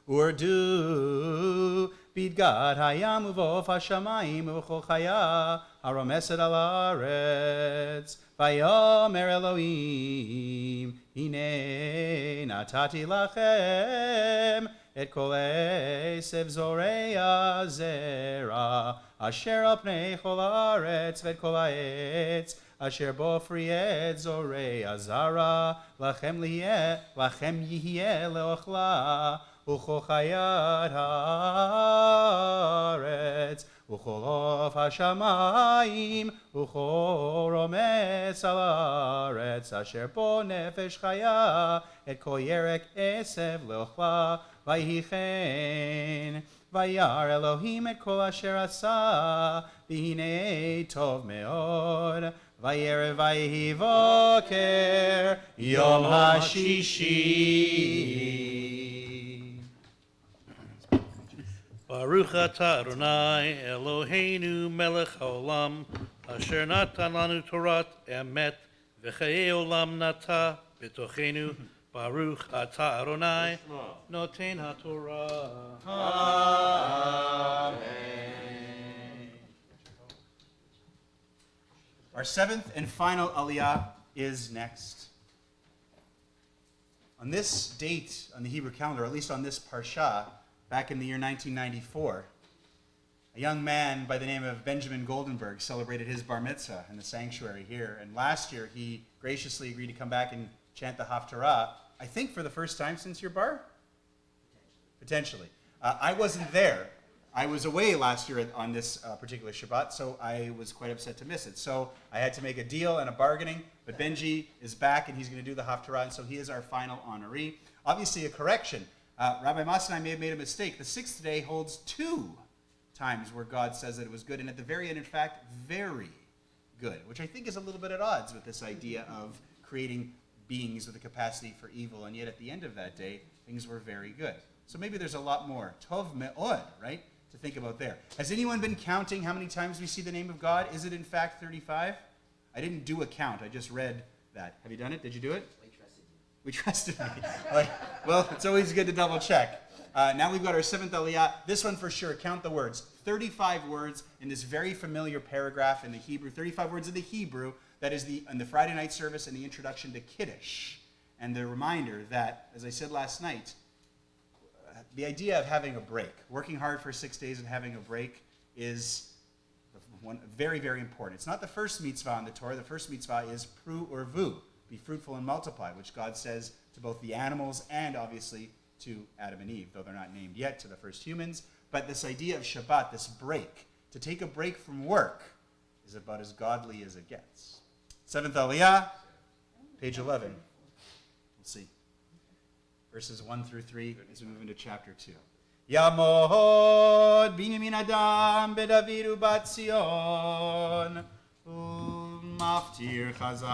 A: ורדו בדגת הים ובעוף השמיים ובכל חיה הרומסת על הארץ. ויאמר אלוהים, הנה נתתי לכם את כל עשב זורע זרע אשר על פני כל הארץ, ואת כל העץ אשר בו פרי עץ זורע זרע, לכם יהיה לאוכלה, וכל חיית הארץ, וכל עוף השמיים, וכל רומס על הארץ, אשר בו נפש חיה, את כל ירק עשב לאוכלה. ויהי כן, וירא אלוהים את כל אשר עשה, והנה טוב מאוד. וירא ויהי בוקר יום השישי.
G: Baruch atah Adonai Eloheinu melech haolam, asher natan lanu Torat emet, v'chayei olam nata b'tochenu. Baruch atah Adonai noten haTorah.
A: Our seventh and final aliyah is next. On this date on the Hebrew calendar, or at least on this parsha, back in the year 1994, a young man by the name of Benjamin Goldenberg celebrated his bar mitzvah in the sanctuary here. And last year, he graciously agreed to come back and chant the Haftarah, I think for the first time since your bar? Potentially. I wasn't there. I was away last year on this particular Shabbat, so I was quite upset to miss it. So I had to make a deal and a bargaining, but Benji is back and he's going to do the Haftarah, and so he is our final honoree. Obviously a correction. Rabbi Mas and I may have made a mistake. The sixth day holds 2 times where God says that it was good, and at the very end, in fact, very good, which I think is a little bit at odds with this idea of creating beings with a capacity for evil, and yet at the end of that day, things were very good. So maybe there's a lot more. Tov me'od, right, to think about there. Has anyone been counting how many times we see the name of God? Is it in fact 35? I didn't do a count. I just read that. Have you done it? Did you do it? We trusted me. Well, it's always good to double check. Now we've got our 7th aliyah. This one for sure, count the words. 35 words in this very familiar paragraph in the Hebrew. 35 words in the Hebrew. That is in the Friday night service and the introduction to Kiddush. And the reminder that, as I said last night, the idea of having a break, working hard for 6 days and having a break is very, very important. It's not the first mitzvah in the Torah. The first mitzvah is pru or vu. Be fruitful and multiply, which God says to both the animals and obviously to Adam and Eve, though they're not named yet, to the first humans. But this idea of Shabbat, this break, to take a break from work, is about as godly as it gets. 7th aliyah, page 11. We'll see. Verses 1 through 3 as we move into chapter 2. Yamod Binyamin Adam beDavid ubat Zion Maftir Chazak.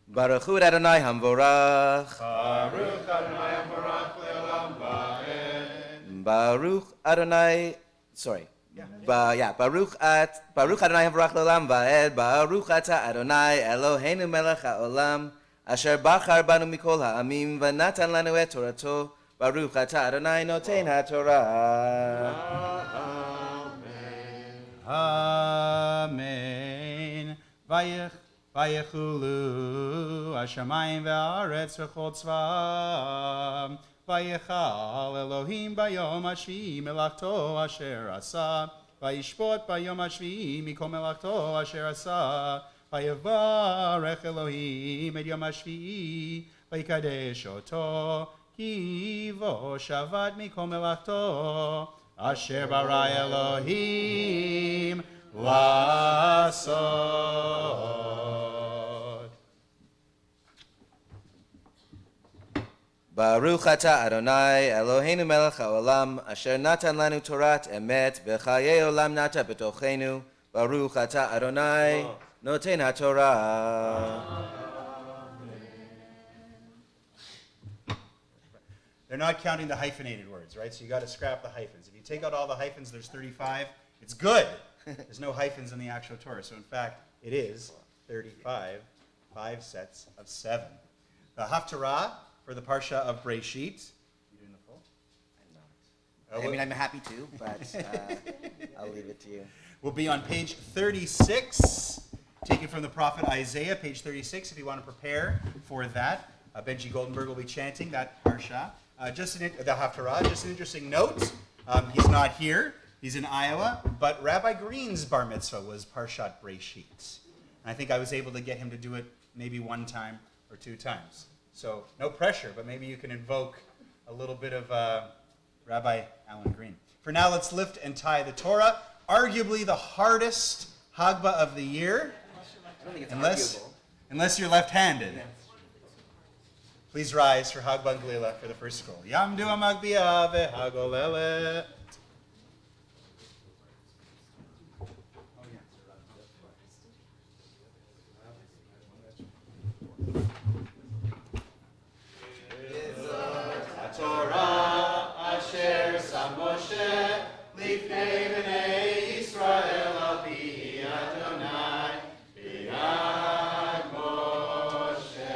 C: Baruch Hu Adonai Hamvorach.
D: Baruch Adonai Hamvorach le'olam va'ed.
C: Baruch Adonai. Baruch Adonai Hamvorach le'olam va'ed. Baruch Ata Adonai Eloheinu melech ha'olam, asher bachar banu mikol ha'amim v'natan lanu et Torato. Baruch Ata Adonai noten haTorah.
A: Amen. Vayechulu hashamayim ve'aretz v'chol tzva'am. Vayechal Elohim bayom hashvi'i melachto asher asa. Vayishpot bayom hashvi'i mikol melachto asher asa. Vayevarech Elohim et yom hashvi'i vayikadesh oto. Ki vo shavat mikol melachto. asher bara Elohim lasot.
C: Baruch atah Adonai Eloheinu melech haolam asher natan lanu Torat emet v'chayei olam nata b'tochenu. Baruch atah Adonai noten haTorah.
A: They're not counting the hyphenated words, right? So you got to scrap the hyphens. If you take out all the hyphens, there's 35. It's good. There's no hyphens in the actual Torah. So in fact, it is 35, 5 sets of 7. The Haftarah for the Parsha of Bereishit. You doing the full?
C: I'm not. I mean, I'm happy to, but I'll leave it to you.
A: Will be on page 36, taken from the prophet Isaiah, page 36, if you want to prepare for that. Benji Goldenberg will be chanting that Parsha. The Haftarah. Just an interesting note. He's not here. He's in Iowa. But Rabbi Green's bar mitzvah was Parshat Bereishit. And I think I was able to get him to do it maybe 1 time or 2 times. So no pressure, but maybe you can invoke a little bit of Rabbi Alan Green. For now, let's lift and tie the Torah. Arguably the hardest Hagbah of the year.
C: I don't think it's
A: Unless you're left-handed. Please rise for Hagbah Glila for the first scroll. Yamdu Amagbia veHagolelet.
D: Torah asher sam Moshe lifnei bnei Yisrael al pi Adonai b'yad Moshe.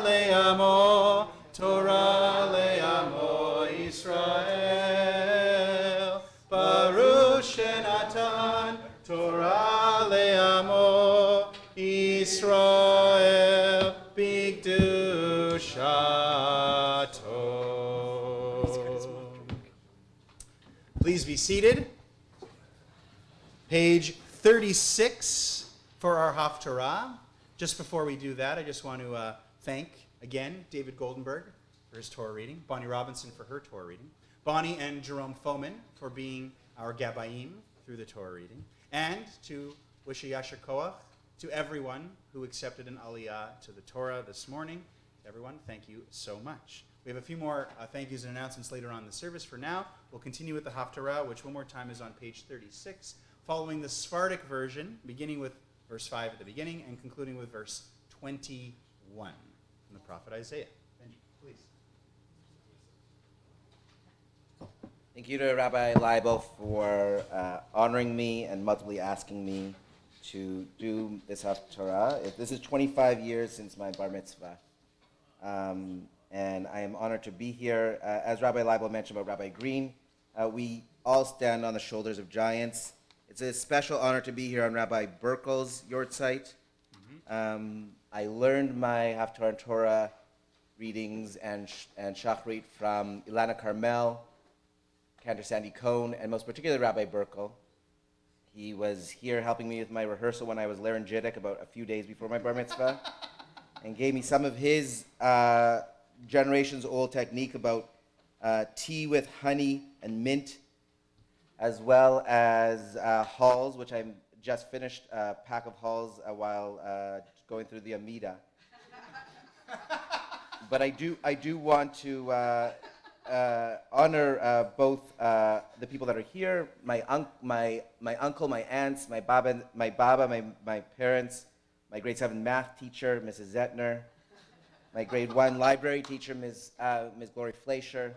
A: Le'amo, Torah le'amo Israel. Baruch Shenatan, Torah le'amo Israel. B'kedushato. Please be seated. Page 36 for our Haftarah. Just before we do that, I just want to thank, again, David Goldenberg for his Torah reading, Bonnie Robinson for her Torah reading, Bonnie and Jerome Foman for being our Gabayim through the Torah reading, and to wish a Yasher Koach to everyone who accepted an Aliyah to the Torah this morning. Everyone, thank you so much. We have a few more thank yous and announcements later on in the service. For now, we'll continue with the Haftarah, which one more time is on page 36, following the Sephardic version, beginning with verse 5 at the beginning and concluding with verse 21 from the prophet Isaiah. Benji, please.
C: Thank you to Rabbi Leibel for honoring me and multiply asking me to do this Haftarah. This is 25 years since my bar mitzvah. And I am honored to be here. As Rabbi Leibel mentioned about Rabbi Green, we all stand on the shoulders of giants. It's a special honor to be here on Rabbi Burkel's yahrzeit. I learned my Haftarah and Torah readings and Shachrit from Ilana Carmel, Cantor Sandy Cohn, and most particularly Rabbi Burkel. He was here helping me with my rehearsal when I was laryngitic about a few days before my bar mitzvah, and gave me some of his generations-old technique about tea with honey and mint, as well as halls, which I just finished a pack of halls while going through the Amida. But I do want to honor both the people that are here, my uncle, my aunts, my baba, my parents, my grade 7 math teacher, Mrs. Zettner, my grade 1 library teacher, Ms. Glory Fleischer,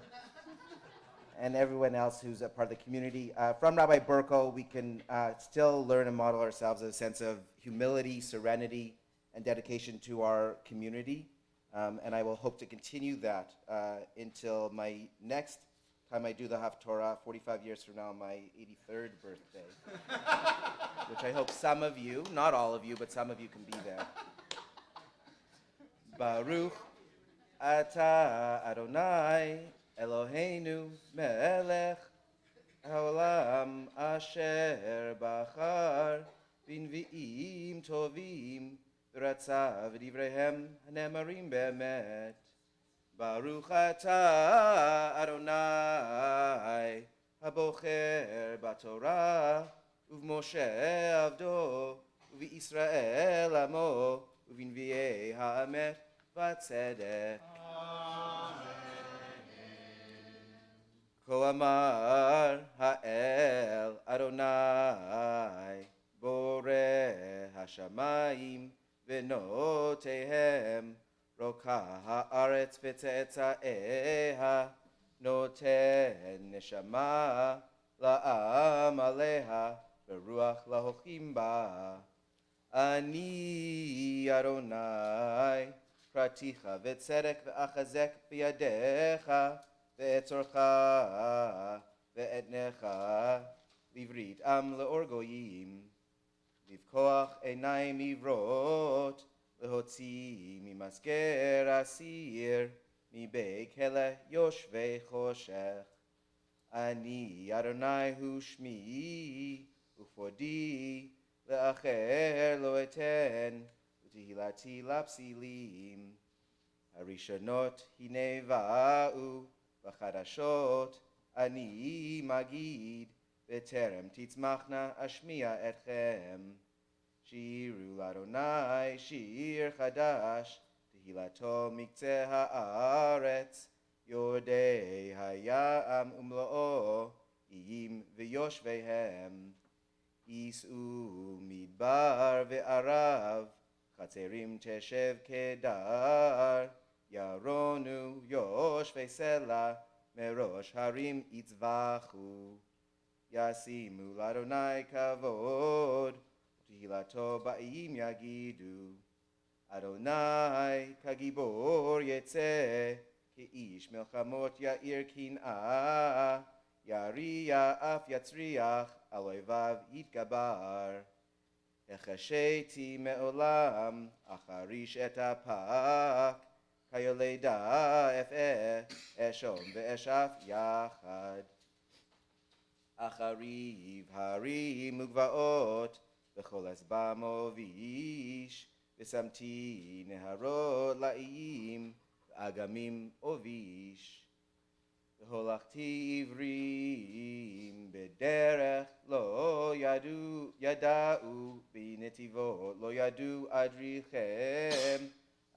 C: and everyone else who's a part of the community. From Rabbi Burkel, we can still learn and model ourselves a sense of humility, serenity, and dedication to our community. And I will hope to continue that until my next time I do the Haftarah, 45 years from now, my 83rd birthday, which I hope some of you, not all of you, but some of you can be there.
H: Baruch Ata Adonai Eloheinu Melech Haolam Asher Bachar B'nvi'im Tovim V'ratzav V'divrehem Hanemarim Be'emet Baruch Ata Adonai Habocher Batorah Uv'Moshe Avdo Uv'Yisrael Amo Uv'Nvi'ei Ha'emet V'Tzedek Ko Amar Ha'el Adonai Boreh Hashamayim V'notehem Roka Haaretz V'tzetza'eha Noten Neshama La'am Aleha Beruach Lahochim Ba Ani Adonai Praticha V'tzedek V'achazek B'yadecha Ve'etzorcha ve'etnecha livrit am le'orgoyim livkoach einayim livrot lehotzi mimasker asir mibei kele yoshvei choshech ani Adonai hu shmi ufodi le'acher lo eten utihilati lapsilim harishonot hineva'u V'chadashot ani magid V'terem titzmachna ashmiya etchem Shiru l'Adonai shir chadash Tehilato miktzeh haaretz Yordei hayam umlo'o Iyim v'yoshveihem Yis'u midbar ve'arav Chatzerim teshev kedar Yaronu yoshvei sela merosh harim itzvachu Yasimu l'Adonai kavod Tehilato ba'im yagidu Adonai kagibor yetzeh Ke'ish melchamot ya'ir kin'ah Yariya af yatzriach aloivav yitgabar Echasheti me'olam acharish et apak Kayoleda efe eshom ve'eshaf yachad Achariv harim ugvaot V'chol esbam ovish V'samti neharot la'im V'agamim ovish V'holachti ivrim B'derech lo yada'u B'netivot lo yadu adrichem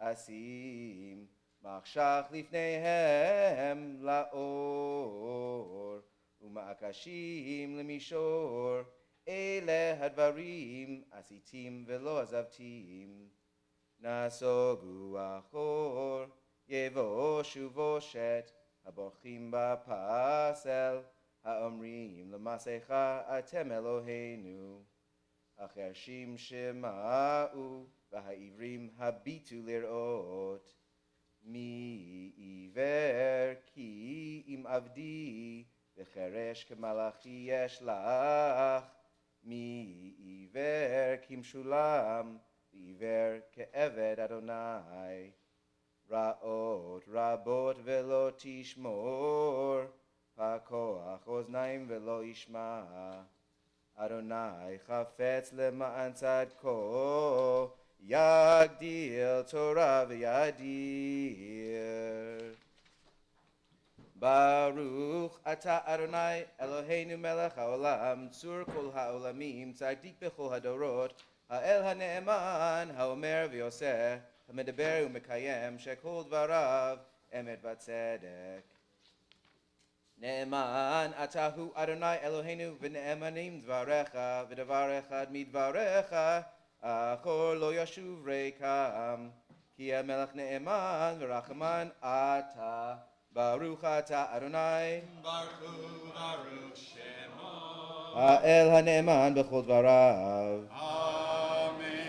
H: Asim machshach lifneihem laor Uma'akashim lemishor Ele hadvarim asitim velo azavtim Nasogu achor yevoshu voshet Habochim ba'pasel ha'omrim lemasecha atem Eloheinu Achershim shema'u V'ha'ivrim habitu lir'ot Mi iver ki im avdi V'cheresh k'malachi yesh lach Mi iver kim shulam V'iver ke'eved Adonai Ra'ot rabot ve'lo tishmor Ha'koach oznaim ve'lo ishma Adonai chafetz lema'an tzadko Yagdil Torah v'yadir Baruch Ata Adonai Eloheinu melech haolam Tzur kol haolamim Tzaddik b'chol hadorot Ha'el ha'ne'eman Ha'omer v'yoseh Ha'medaber u'mekayem Shekol dvarav Emet v'tzedek Ne'eman Atahu Adonai Eloheinu V'ne'emanim dvarecha V'davar echad midvarecha Achor lo yashuv reikam Ki hamelech ne'eman V'rachaman Ata Baruch Ata Adonai
D: Baruch Shemo
H: Ha'el ha'ne'eman B'chol dvarav
D: Amen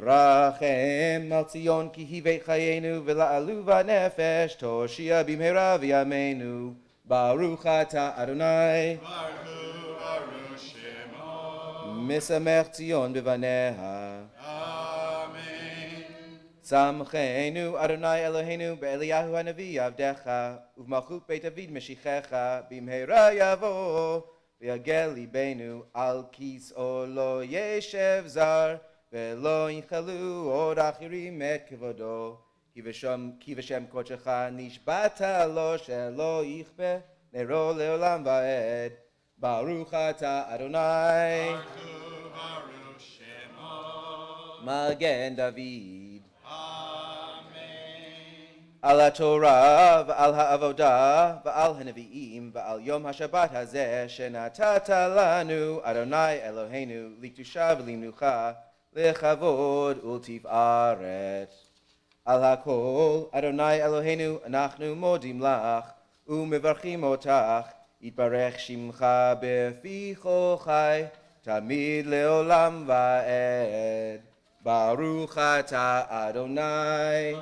H: Rachem al Tzion Ki hi beit chayenu V'la'alu v'nefesh Toshia b'mhera v'yameinu Baruch Ata Adonai
D: Baruch Shemo
H: Mesamech Tzion b'vaneha
D: Amen
H: Samchenu Adonai Eloheinu be'Eliyahu hanavi avdecha uv'malchut Beit David meshichecha b'mheira yavo v'yagel libenu al kis'o lo yeshev zar ve'lo yinchalu od achirim et kevodo ki v'shem kodshecha nishbata lo shelo yichbe nero leolam va'ed Baruch ata Adonai
D: Baruch Shemo.
H: Magen David
D: Amen.
H: Al Torah v'al ha'avodah v'al ha'nevi'im v'al yom ha'shabbat hazeh shenatata lanu Adonai Eloheinu liktusha v'limnucha lechavod ultif'aret Al ha'kol Adonai Eloheinu anachnu modim lach u'mevarchim otach yitbarech shimcha befi chol chai tamid leolam va'ed Baruch ata Adonai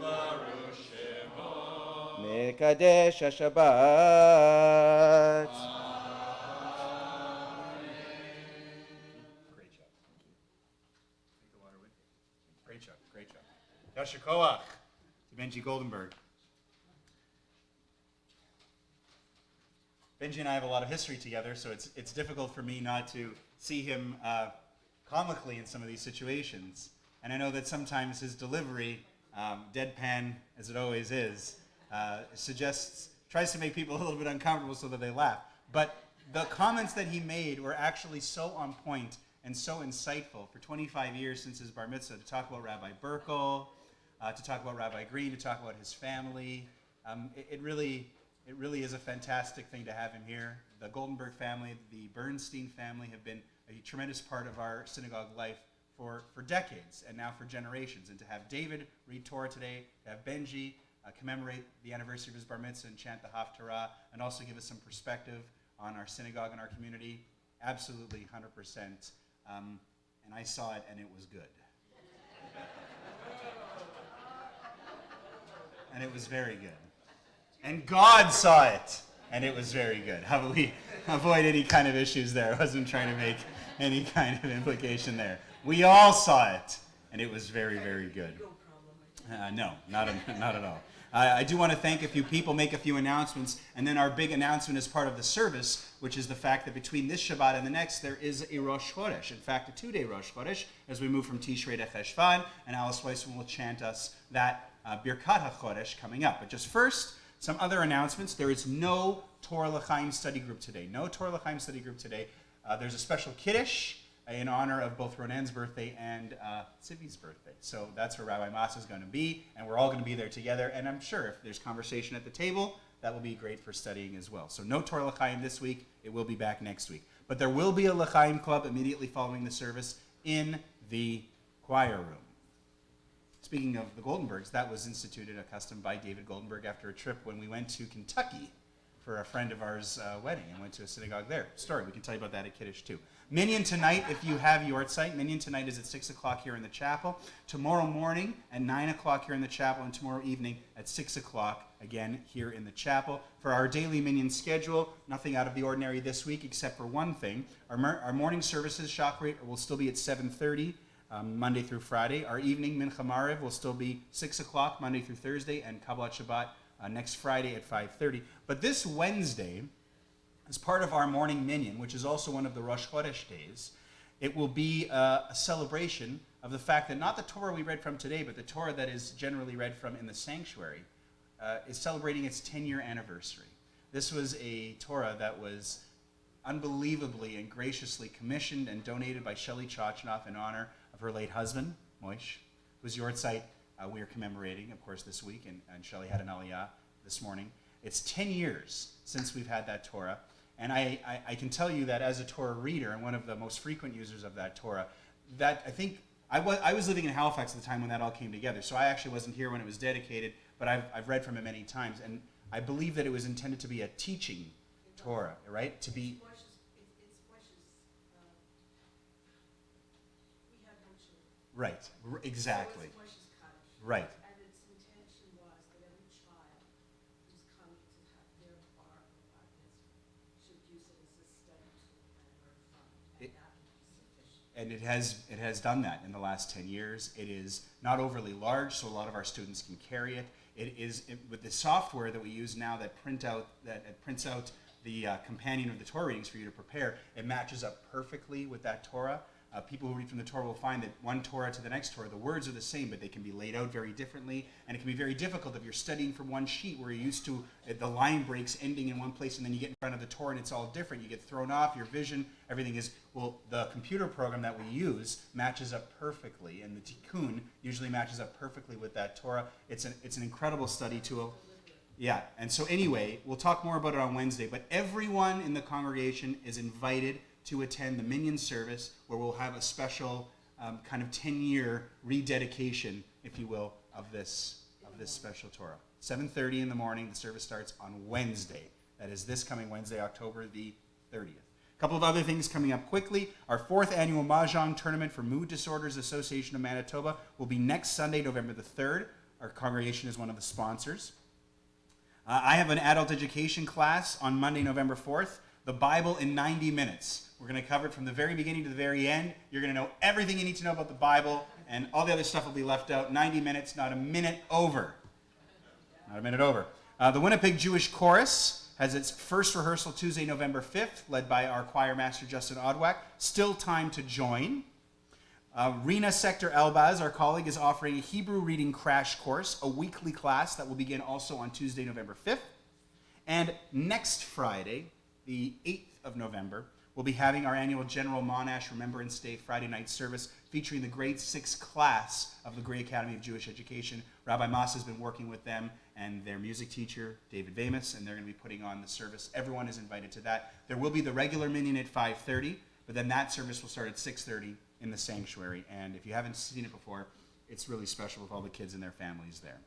D: Baruch Shemo.
H: Mekadesh HaShabbat.
A: Great job. Take the water with you. Great job. Great job. Yasher Koach to Benji Goldenberg. Benji and I have a lot of history together, so it's difficult for me not to see him comically in some of these situations. And I know that sometimes his delivery, deadpan as it always is, tries to make people a little bit uncomfortable so that they laugh. But the comments that he made were actually so on point and so insightful for 25 years since his bar mitzvah, to talk about Rabbi Burkle, to talk about Rabbi Green, to talk about his family. It really is a fantastic thing to have him here. The Goldenberg family, the Bernstein family have been a tremendous part of our synagogue life for decades and now for generations. And to have David read Torah today, to have Benji commemorate the anniversary of his bar mitzvah and chant the Haftarah, and also give us some perspective on our synagogue and our community, absolutely 100%. And I saw it and it was good. And it was very good. And God saw it, and it was very good. How about we avoid any kind of issues there? I wasn't trying to make any kind of implication there. We all saw it, and it was very, very good. No, not at all. I do want to thank a few people, make a few announcements, and then our big announcement is part of the service, which is the fact that between this Shabbat and the next, there is a Rosh Chodesh. In fact, a 2-day Rosh Chodesh, as we move from Tishrei to Cheshvan, and Alice Weissman will chant us that Birkat HaChodesh coming up. But just first, some other announcements. There is no Torah L'Chaim study group today. No Torah L'Chaim study group today. There's a special Kiddush in honor of both Ronan's birthday and Tzivi's birthday. So that's where Rabbi Mas is going to be, and we're all going to be there together. And I'm sure if there's conversation at the table, that will be great for studying as well. So no Torah L'Chaim this week. It will be back next week. But there will be a L'Chaim club immediately following the service in the choir room. Speaking of the Goldenbergs, that was instituted, a custom by David Goldenberg after a trip when we went to Kentucky for a friend of ours' wedding and went to a synagogue there. Story, we can tell you about that at Kiddush too. Minyan tonight, if you have your site, Minyan tonight is at 6 o'clock here in the chapel. Tomorrow morning at 9 o'clock here in the chapel, and tomorrow evening at 6 o'clock, again, here in the chapel. For our daily Minyan schedule, nothing out of the ordinary this week except for one thing. Our morning services, Shachrit, will still be at 7:30. Monday through Friday. Our evening Mincha Maariv will still be 6 o'clock Monday through Thursday, and Kabbalat Shabbat next Friday at 5:30. But this Wednesday, as part of our morning minyan, which is also one of the Rosh Chodesh days, it will be a celebration of the fact that not the Torah we read from today, but the Torah that is generally read from in the sanctuary, is celebrating its 10-year anniversary. This was a Torah that was unbelievably and graciously commissioned and donated by Shelley Chachnoff in honor of her late husband, Moish, whose Yortzeit we are commemorating, of course, this week, and Shelley had an aliyah this morning. It's 10 years since we've had that Torah, and I can tell you that as a Torah reader and one of the most frequent users of that Torah, that I think, I was living in Halifax at the time when that all came together, so I actually wasn't here when it was dedicated, but I've read from it many times, and I believe that it was intended to be a teaching Torah, right? To be... Right, exactly. Right.
I: And its intention was that every child who's coming to have their bar should use it as a study tool and learn from it, and that would be sufficient.
A: and it has done that in the last 10 years. It is not overly large, so a lot of our students can carry it. With the software that we use now that prints out the companion of the Torah readings for you to prepare, it matches up perfectly with that Torah. People who read from the Torah will find that one Torah to the next Torah, the words are the same, but they can be laid out very differently, and it can be very difficult if you're studying from one sheet where you're used to the line breaks ending in one place, and then you get in front of the Torah and it's all different. You get thrown off, your vision, everything is, well, the computer program that we use matches up perfectly, and the Tikkun usually matches up perfectly with that Torah. It's an incredible study tool. Yeah, and so anyway, we'll talk more about it on Wednesday, but everyone in the congregation is invited to attend the Minyan service, where we'll have a special kind of 10-year rededication, if you will, of this special Torah. 7:30 in the morning, the service starts on Wednesday. That is this coming Wednesday, October the 30th. A couple of other things coming up quickly. Our 4th annual Mahjong Tournament for Mood Disorders Association of Manitoba will be next Sunday, November the 3rd. Our congregation is one of the sponsors. I have an adult education class on Monday, November 4th. The Bible in 90 minutes. We're going to cover it from the very beginning to the very end. You're going to know everything you need to know about the Bible, and all the other stuff will be left out. 90 minutes, not a minute over. Not a minute over. The Winnipeg Jewish Chorus has its first rehearsal Tuesday, November 5th, led by our choir master, Justin Odwack. Still time to join. Rena Sector Elbaz, our colleague, is offering a Hebrew reading crash course, a weekly class that will begin also on Tuesday, November 5th. And next Friday, the 8th of November, we'll be having our annual General Monash Remembrance Day Friday night service featuring the grade 6 class of the Grey Academy of Jewish Education. Rabbi Moss has been working with them and their music teacher, David Vamus, and they're going to be putting on the service. Everyone is invited to that. There will be the regular Minyan at 5:30, but then that service will start at 6:30 in the sanctuary. And if you haven't seen it before, it's really special with all the kids and their families there.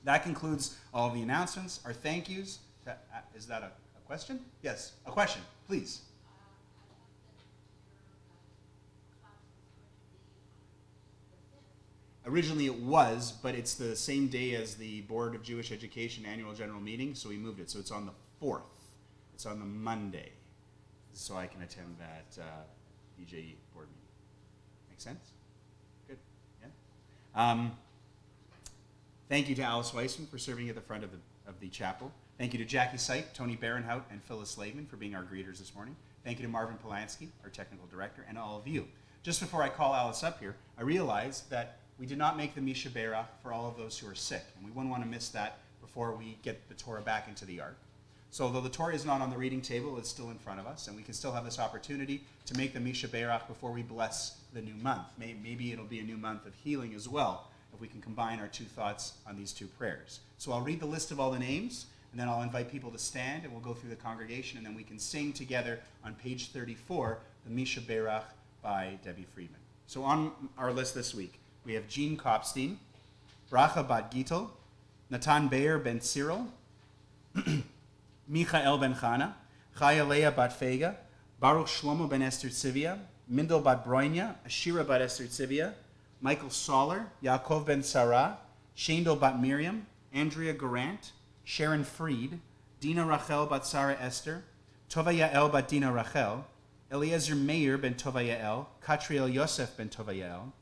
A: That concludes all of the announcements. Our thank yous. Is that a question? Yes, a question, please. Originally it was, but it's the same day as the Board of Jewish Education annual general meeting, so we moved it. So it's on the 4th. It's on the Monday, so I can attend that BJE board meeting. Make sense? Good. Yeah. Thank you to Alice Weissman for serving at the front of the chapel. Thank you to Jackie Sipe, Tony Barenhout, and Phyllis Laveman for being our greeters this morning. Thank you to Marvin Polanski, our technical director, and all of you. Just before I call Alice up here, I realized that we did not make the Misha Berach for all of those who are sick, and we wouldn't want to miss that before we get the Torah back into the Ark. So although the Torah is not on the reading table, it's still in front of us, and we can still have this opportunity to make the Misha Berach before we bless the new month. Maybe it'll be a new month of healing as well, if we can combine our two thoughts on these two prayers. So I'll read the list of all the names, and then I'll invite people to stand, and we'll go through the congregation, and then we can sing together on page 34, the Misha Berach by Debbie Friedman. So on our list this week, we have Jean Kopstein, Bracha Bat Gittel, Natan Beyer ben Cyril, Michael ben Chana, Chaya Leah bat Fega, Baruch Shlomo ben Esther Tzivia, Mindel bat Broinya, Ashira bat Esther Tzivia, Michael Soller, Yaakov ben Sarah, Shandel bat Miriam, Andrea Garant, Sharon Fried, Dina Rachel bat Sarah Esther, Tova Yael bat Dina Rachel, Eliezer Meir ben Tova Yael, Katriel Yosef ben Tova Yael,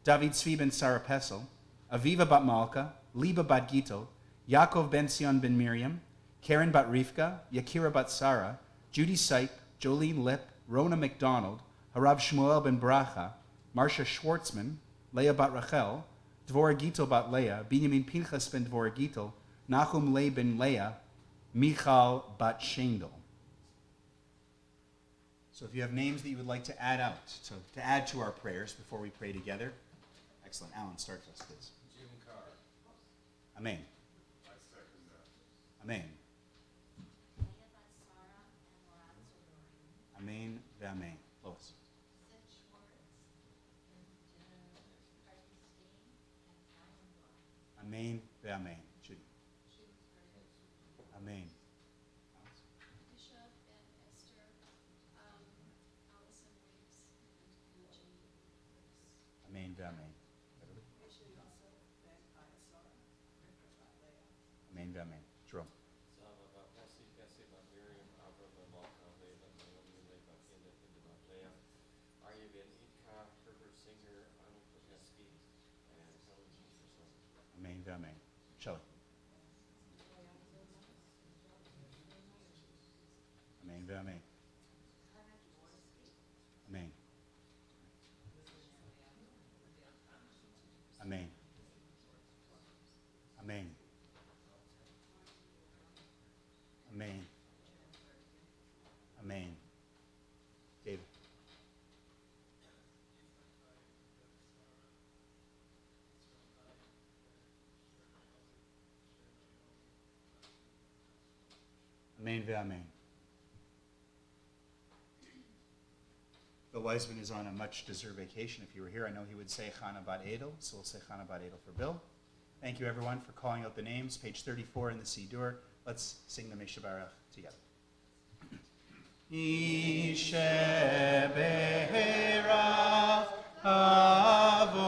A: David Tzvi ben Sarah Pessel, Aviva bat Malka, Liba bat Gittel, Yaakov ben Sion ben Miriam, Karen bat Rivka, Yakira bat Sarah, Judy Sipe, Jolene Lip, Rona McDonald, Harab Shmuel ben Bracha, Marcia Schwartzman, Leah bat Rachel, Dvorah Gittel bat Leah, Binyamin Pinchas ben Dvorah Gittel, Nachum Le ben Leah, Michal bat Shandel. So if you have names that you would like to add out, to add to our prayers before we pray together, excellent. Alan, start for us, please.
D: Jim Carr.
A: Amen.
D: I second that.
A: Amen. Amen. Amen. Lois. Amen. Amen. Judy. Amen.
I: Bishop and Esther, Allison Weeks, and Eugene.
A: Amen. Amen.
I: Commission also Ben Ayasara,
A: Amen. Amen. Jerome. Amen ve'amen. Shelley. Amen ve'amen. Amen. Amen. Amen. Amen. Amen. David. Amen ve'amen. Bill Wiseman is on a much-deserved vacation. If you were here, I know he would say Chana Bat Edel, so we'll say Chana Bat Edel for Bill. Thank you, everyone, for calling out the names. Page 34 in the Siddur. Let's sing the Meshabarach together. Yisheberach Avoteinu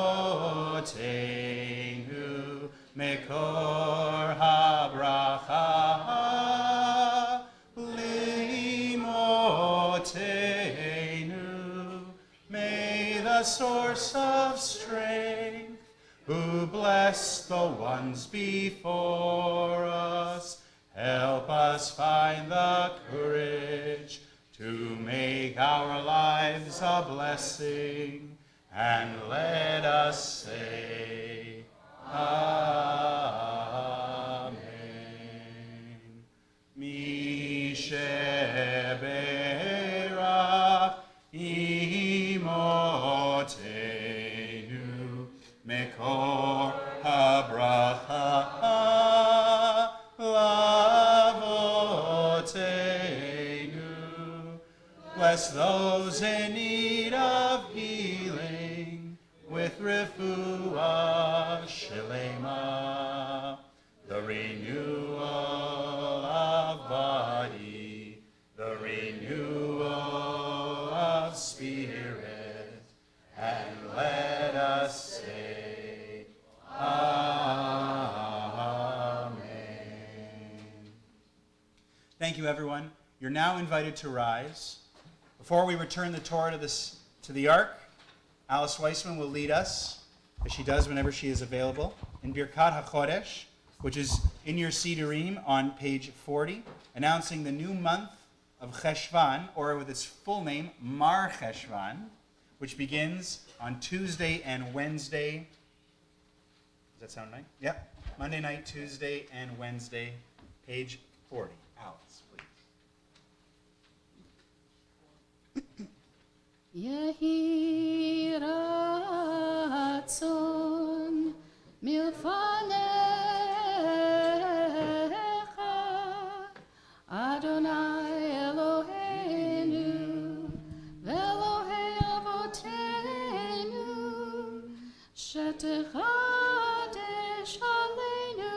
A: Mekor HaBracha Limoteinu. May the source of strength, who bless the ones before us, help us find the courage to make our lives a blessing, and let us say, Amen. Misheberach Imotenu Mekor HaBracha Lavotenu. Bless those in need of healing with refuah shelema, the renewal of body, the renewal of spirit, and let us say, Amen. Thank you, everyone. You're now invited to rise. Before we return the Torah to the Ark, Alice Weissman will lead us, as she does whenever she is available, in Birkat HaChodesh, which is in your Siddurim on page 40, announcing the new month of Cheshvan, or with its full name, Mar Cheshvan, which begins on Tuesday and Wednesday. Does that sound right? Yep. Monday night, Tuesday, and Wednesday, page 40. Alice, please.
J: Yehi ratzon milfanecha, Adonai Eloheinu, ve'Elohei avotenu, shetechadesh aleinu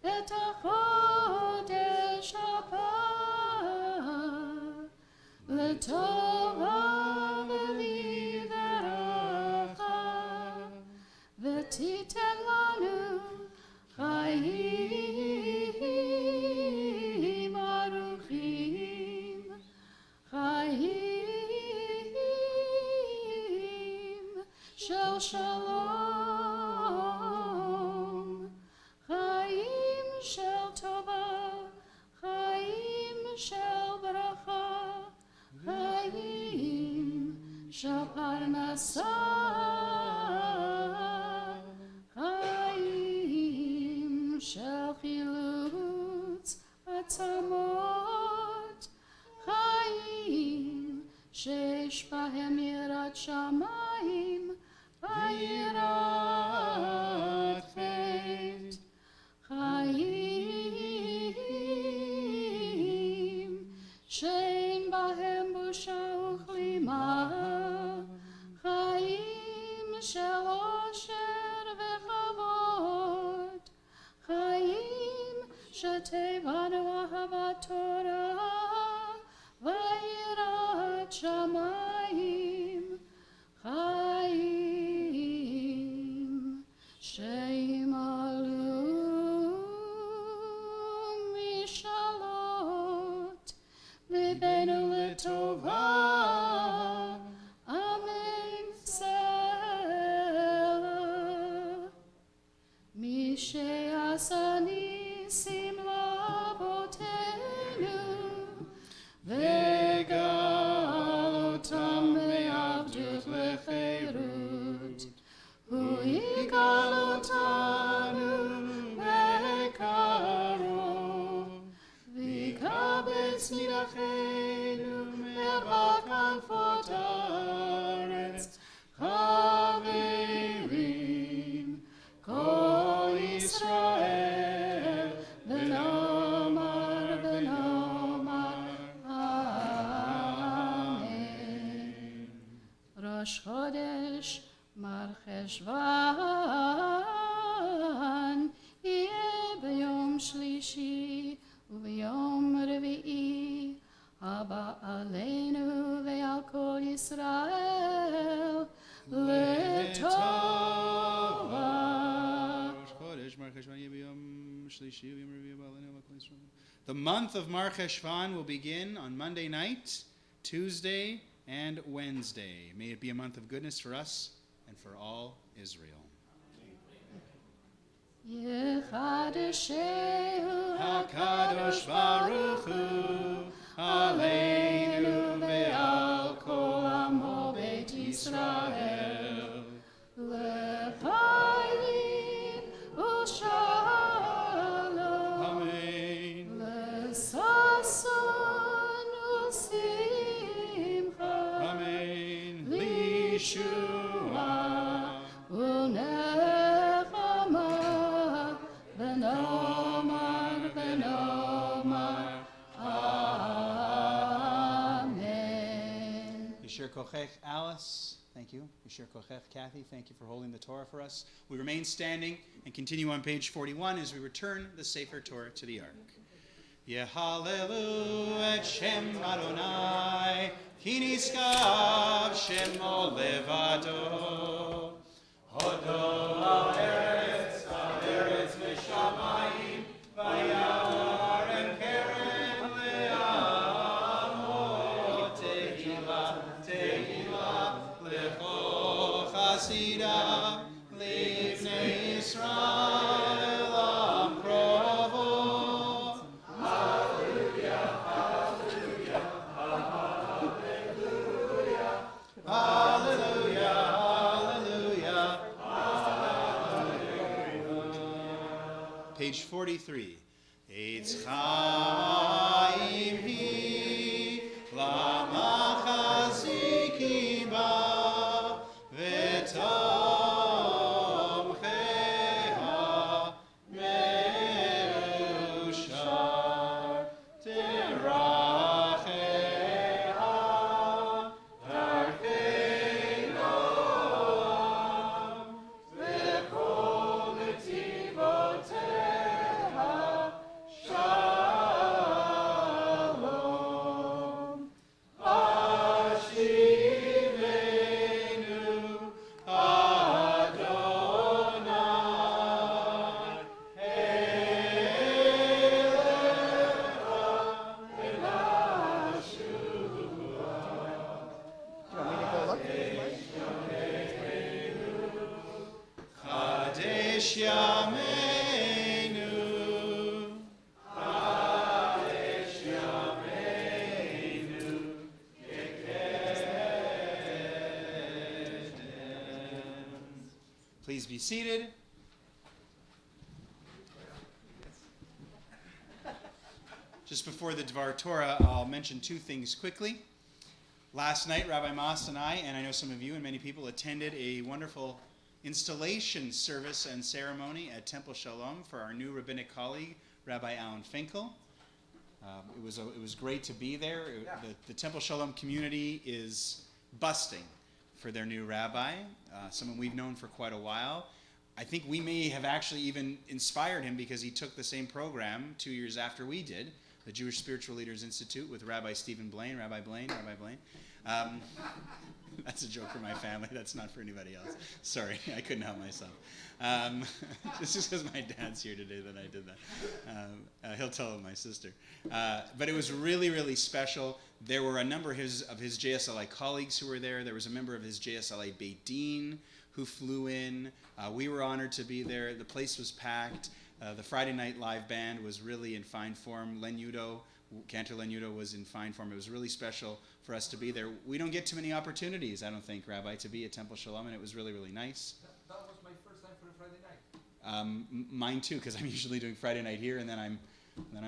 J: et hachodesh haba, l'tova v'titen lanu chayim aruchim, chayim shel shalom, chayim shel tova, chayim shel bracha, chayim shel parnasah, chayim shel chilutz atzamot, chayim shesh bahem yirat shamayim v'yirat chet, chayim shein bahem busha uchlima, chayim shel osher v'chavod, chayim shetevanu ahavat Torah v'yirat shamayim, chayim sheimalu mishalot libenu l'tova. Amen. נידחנו מארבע כנפות הארץ, חברים, כל ישראל, ונאמר אמן. ראש חודש מר חשוון יהיה ביום שלישי וביום רביעי, הבא עלינו ועל כל ישראל לטובה.
A: The month of Mar Cheshvan will begin on Monday night, Tuesday, and Wednesday. May it be a month of goodness for us and for all Israel.
J: יחדשהו הקדוש ברוך הוא עלינו ועל כל עמו בית ישראל, לחיים ושלום,
A: Amen.
J: לששון ושמחה,
A: Amen.
J: לישועה ונחמה, ונאמר אמן.
A: Yishir Kochech, Alice, thank you. Yishir Kochech, Kathy, thank you for holding the Torah for us. We remain standing and continue on page 41 as we return the Sefer Torah to the Ark. Yehalelu et Shem Adonai, ki niskav Shemo levado. Hodo al eretz mishamayim, vayar em keren le'amo. Tehillah, lecho chasida, livnei Yisrael amprovo. Hallelujah, hallelujah. Page 43. Eitz chaim hi, lama chazikim ba, v'tomcheha meushar, teracheha, darkei noam, v'kol netivoteha, shalom. Ashivenu Adonai elecha Chadesh Yameinu. Chadesh Yameinu. Please be seated. Just before the Dvar Torah, I'll mention two things quickly. Last night, Rabbi Mas and I know some of you and many people, attended a wonderful installation service and ceremony at Temple Shalom for our new rabbinic colleague, Rabbi Alan Finkel. It was great to be there. The Temple Shalom community is busting for their new rabbi, someone we've known for quite a while. I think we may have actually even inspired him because he took the same program 2 years after we did, the Jewish Spiritual Leaders Institute with Rabbi Stephen Blaine, Rabbi Blaine. That's a joke for my family. That's not for anybody else. Sorry, I couldn't help myself. It's just because my dad's here today that I did that. He'll tell my sister. But it was really, really special. There were a number of his JSLI colleagues who were there. There was a member of his JSLI Beit Din who flew in. We were honored to be there. The place was packed. The Friday night live band was really in fine form. Cantor Len Yudo was in fine form. It was really special for us to be there. We don't get too many opportunities, I don't think, Rabbi, to be at Temple Shalom, and it was really, really nice.
B: That was my first time for a Friday night.
A: Mine too, because I'm usually doing Friday night here, and then I'm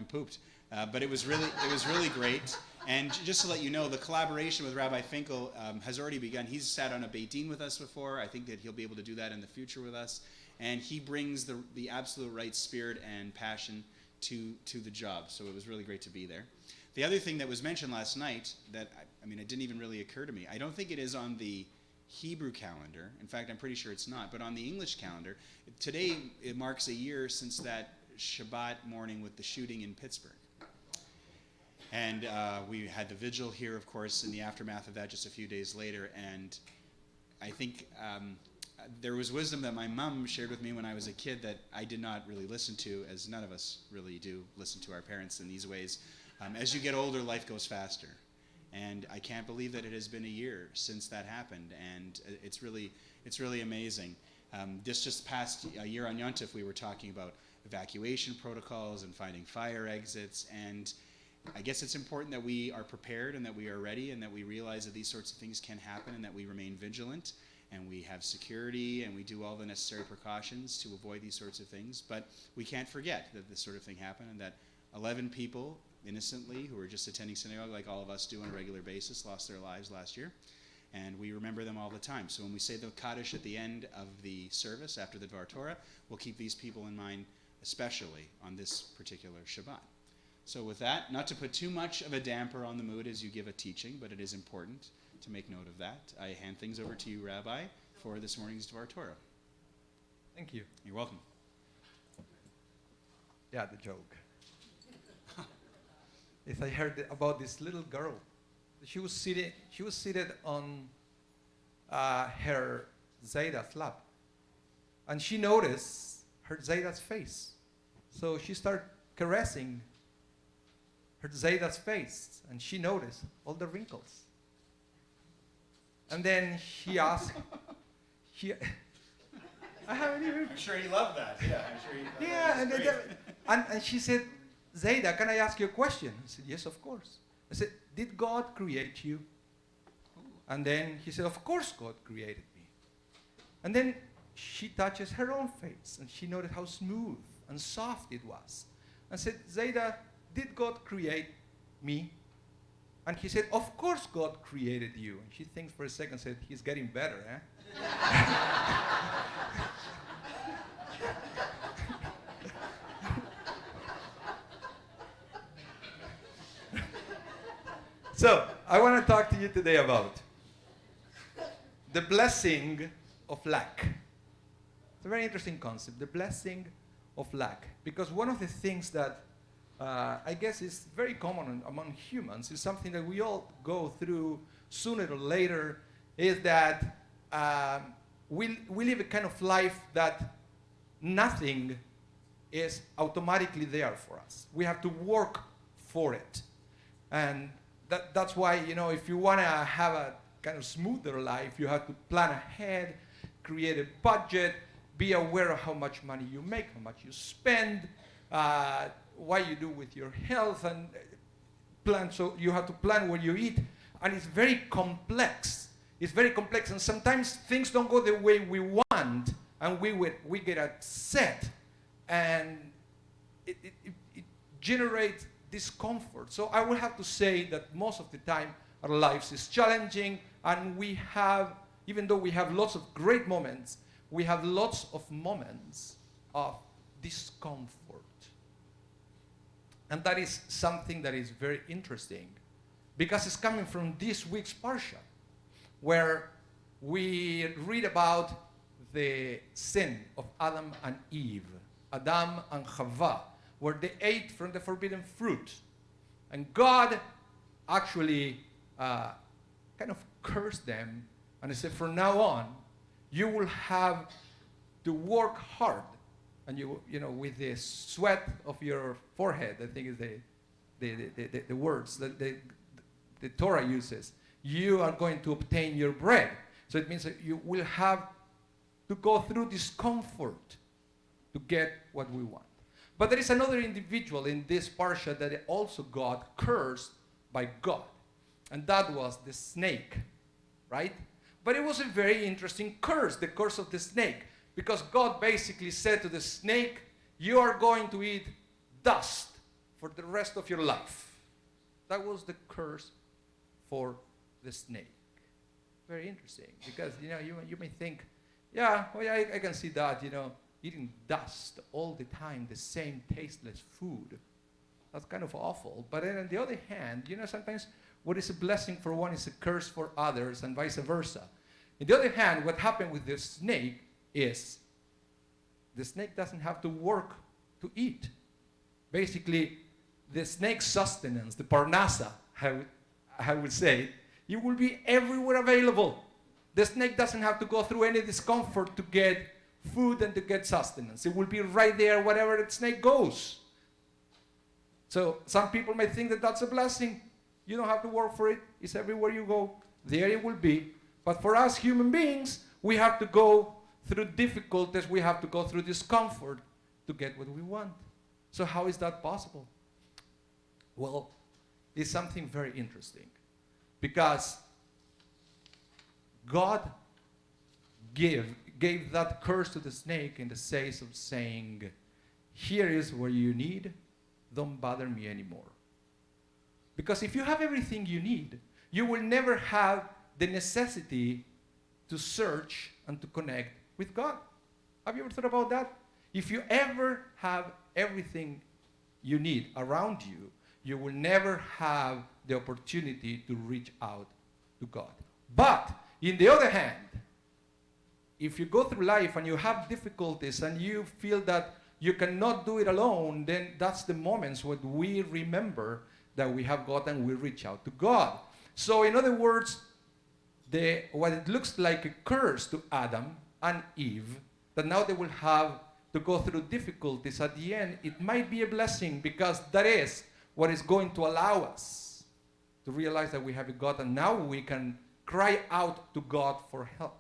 A: pooped. But it was really great. And just to let you know, the collaboration with Rabbi Finkel has already begun. He's sat on a Beit Din with us before. I think that he'll be able to do that in the future with us. And he brings the absolute right spirit and passion to the job. So it was really great to be there. The other thing that was mentioned last night that, it didn't even really occur to me. I don't think it is on the Hebrew calendar. In fact, I'm pretty sure it's not. But on the English calendar, today it marks a year since that Shabbat morning with the shooting in Pittsburgh. And we had the vigil here, of course, in the aftermath of that just a few days later. And I think there was wisdom that my mom shared with me when I was a kid that I did not really listen to, as none of us really do listen to our parents in these ways. As you get older, life goes faster. And I can't believe that it has been a year since that happened. And it's really amazing. This just past year on Yontif, we were talking about evacuation protocols and finding fire exits. And I guess it's important that we are prepared and that we are ready and that we realize that these sorts of things can happen and that we remain vigilant and we have security and we do all the necessary precautions to avoid these sorts of things. But we can't forget that this sort of thing happened and that 11 people innocently who were just attending synagogue like all of us do on a regular basis lost their lives last year. And we remember them all the time. So when we say the Kaddish at the end of the service after the Dvar Torah, we'll keep these people in mind, especially on this particular Shabbat. So with that, not to put too much of a damper on the mood as you give a teaching, but it is important to make note of that. I hand things over to you, Rabbi, for this morning's Dvar Torah.
B: Thank you.
A: You're welcome.
B: Yeah, the joke. Yes, I heard about this little girl. She was seated on her Zayda's lap, and she noticed her Zayda's face. So she started caressing her Zayda's face, and she noticed all the wrinkles. And then she asked, I haven't even.
A: I'm sure he loved that. Yeah, I'm sure he.
B: Yeah, and she said, Zayda, can I ask you a question? I said, yes, of course. I said, did God create you? And then he said, of course God created me. And then she touches her own face, and she noticed how smooth and soft it was. And said, Zayda, did God create me? And he said, of course God created you. And she thinks for a second, said, he's getting better, eh? So, I want to talk to you today about the blessing of lack. It's a very interesting concept, the blessing of lack. Because one of the things that I guess is very common among humans, is something that we all go through sooner or later, is that we live a kind of life that nothing is automatically there for us. We have to work for it. And that's why, if you want to have a kind of smoother life, you have to plan ahead, create a budget, be aware of how much money you make, how much you spend, what you do with your health, and plan. So you have to plan what you eat, and it's very complex. It's very complex, and sometimes things don't go the way we want, and we get upset, and it generates discomfort. So I would have to say that most of the time our lives is challenging, and we have, even though we have lots of great moments, we have lots of moments of discomfort. And that is something that is very interesting, because it's coming from this week's Parsha, where we read about the sin of Adam and Eve, Adam and Chava, where they ate from the forbidden fruit. And God actually kind of cursed them, and he said, from now on, you will have to work hard, and with the sweat of your forehead, I think is the words that the Torah uses, you are going to obtain your bread. So it means that you will have to go through discomfort to get what we want. But there is another individual in this parsha that also got cursed by God, and that was the snake, right? But it was a very interesting curse, the curse of the snake, because God basically said to the snake, you are going to eat dust for the rest of your life. That was the curse for the snake. Very interesting, because you may think, yeah, well, yeah, I can see that, eating dust all the time, the same tasteless food. That's kind of awful. But then on the other hand, sometimes what is a blessing for one is a curse for others, and vice versa. On the other hand, what happened with the snake is the snake doesn't have to work to eat. Basically, the snake's sustenance, the parnasa, I would say, it will be everywhere available. The snake doesn't have to go through any discomfort to get food and to get sustenance. It will be right there wherever the snake goes. So some people may think that that's a blessing. You don't have to work for it. It's everywhere you go. There it will be. But for us human beings, we have to go through difficulties. We have to go through discomfort to get what we want. So how is that possible? Well, it's something very interesting. Because God gave that curse to the snake in the sense of saying, here is where you need, don't bother me anymore. Because if you have everything you need, you will never have the necessity to search and to connect with God. Have you ever thought about that? If you ever have everything you need around you, you will never have the opportunity to reach out to God. But, in the other hand, if you go through life and you have difficulties and you feel that you cannot do it alone, then that's the moments when we remember that we have God and we reach out to God. So, in other words, what it looks like a curse to Adam and Eve, that now they will have to go through difficulties, at the end, it might be a blessing, because that is what is going to allow us to realize that we have a God, and now we can cry out to God for help.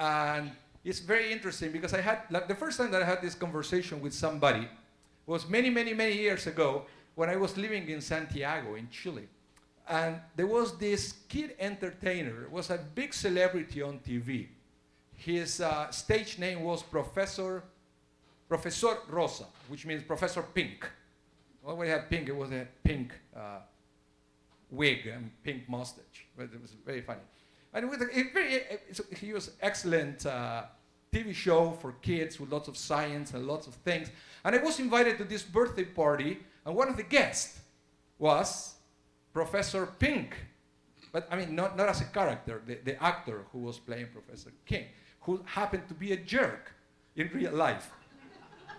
B: And it's very interesting, because I had, the first time that I had this conversation with somebody was many, many, many years ago, when I was living in Santiago, in Chile. And there was this kid entertainer, was a big celebrity on TV. His stage name was Professor Rosa, which means Professor Pink. Well, we had pink, it was a pink wig and pink mustache. But it was very funny. And it was he was excellent TV show for kids with lots of science and lots of things. And I was invited to this birthday party, and one of the guests was Professor Pink. But I mean, not as a character, the actor who was playing Professor King, who happened to be a jerk in real life.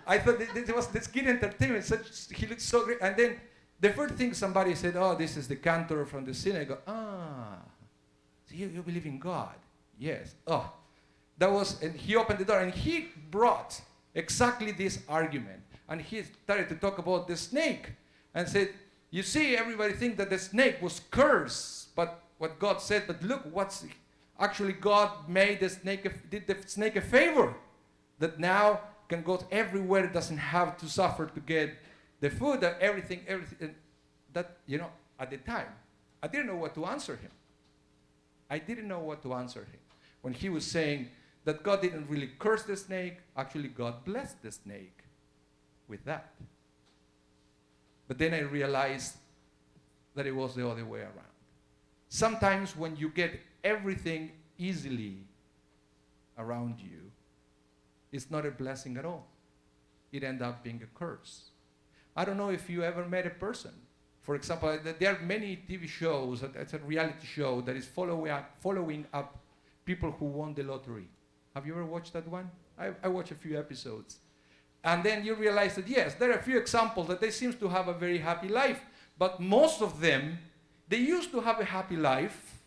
B: I thought there was this kid entertainment, he looked so great. And then the first thing somebody said, oh, this is the cantor from the synagogue. So you believe in God? Yes. Oh, that was, and he opened the door and he brought exactly this argument. And he started to talk about the snake and said, you see, everybody thinks that the snake was cursed, but what God said, but look, actually God made did the snake a favor, that now can go everywhere, doesn't have to suffer to get the food, that everything, that, at the time, I didn't know what to answer him. I didn't know what to answer him when he was saying that God didn't really curse the snake, actually God blessed the snake with that. But then I realized that it was the other way around. Sometimes when you get everything easily around you, it's not a blessing at all. It ends up being a curse. I don't know if you ever met a person. For example, there are many TV shows, it's a reality show that is following up people who won the lottery. Have you ever watched that one? I watched a few episodes. And then you realize that, yes, there are a few examples that they seem to have a very happy life, but most of them, they used to have a happy life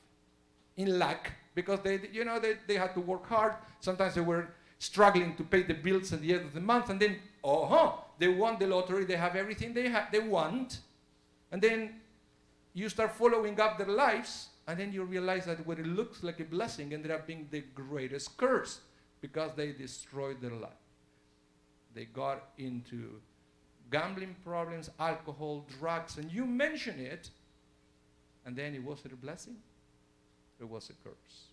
B: in lack, because they had to work hard. Sometimes they were struggling to pay the bills at the end of the month, and then, they won the lottery, they have everything they want, and then you start following up their lives, and then you realize that what it looks like a blessing ended up being the greatest curse, because they destroyed their life. They got into gambling problems, alcohol, drugs, and you mention it, and then it wasn't a blessing, it was a curse.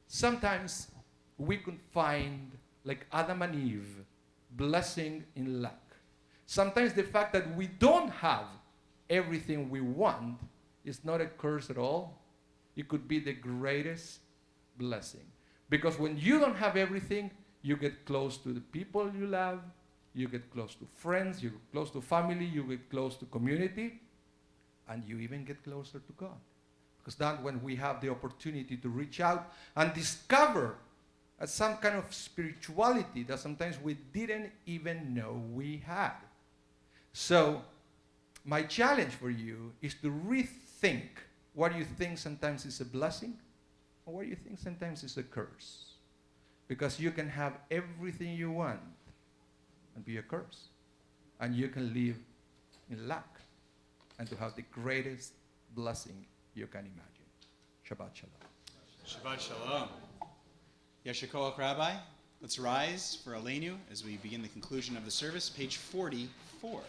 B: Sometimes we could find, like Adam and Eve, blessing in lack. Sometimes the fact that we don't have everything we want is not a curse at all. It could be the greatest blessing. Because when you don't have everything, you get close to the people you love, you get close to friends, you get close to family, you get close to community, and you even get closer to God. Because that's when we have the opportunity to reach out and discover some kind of spirituality that sometimes we didn't even know we had. So, my challenge for you is to rethink what you think sometimes is a blessing or what you think sometimes is a curse. Because you can have everything you want and be a curse. And you can live in lack and to have the greatest blessing you can imagine. Shabbat shalom.
A: Shabbat shalom. Yesher Koach, Rabbi. Let's rise for Aleinu as we begin the conclusion of the service, page 44.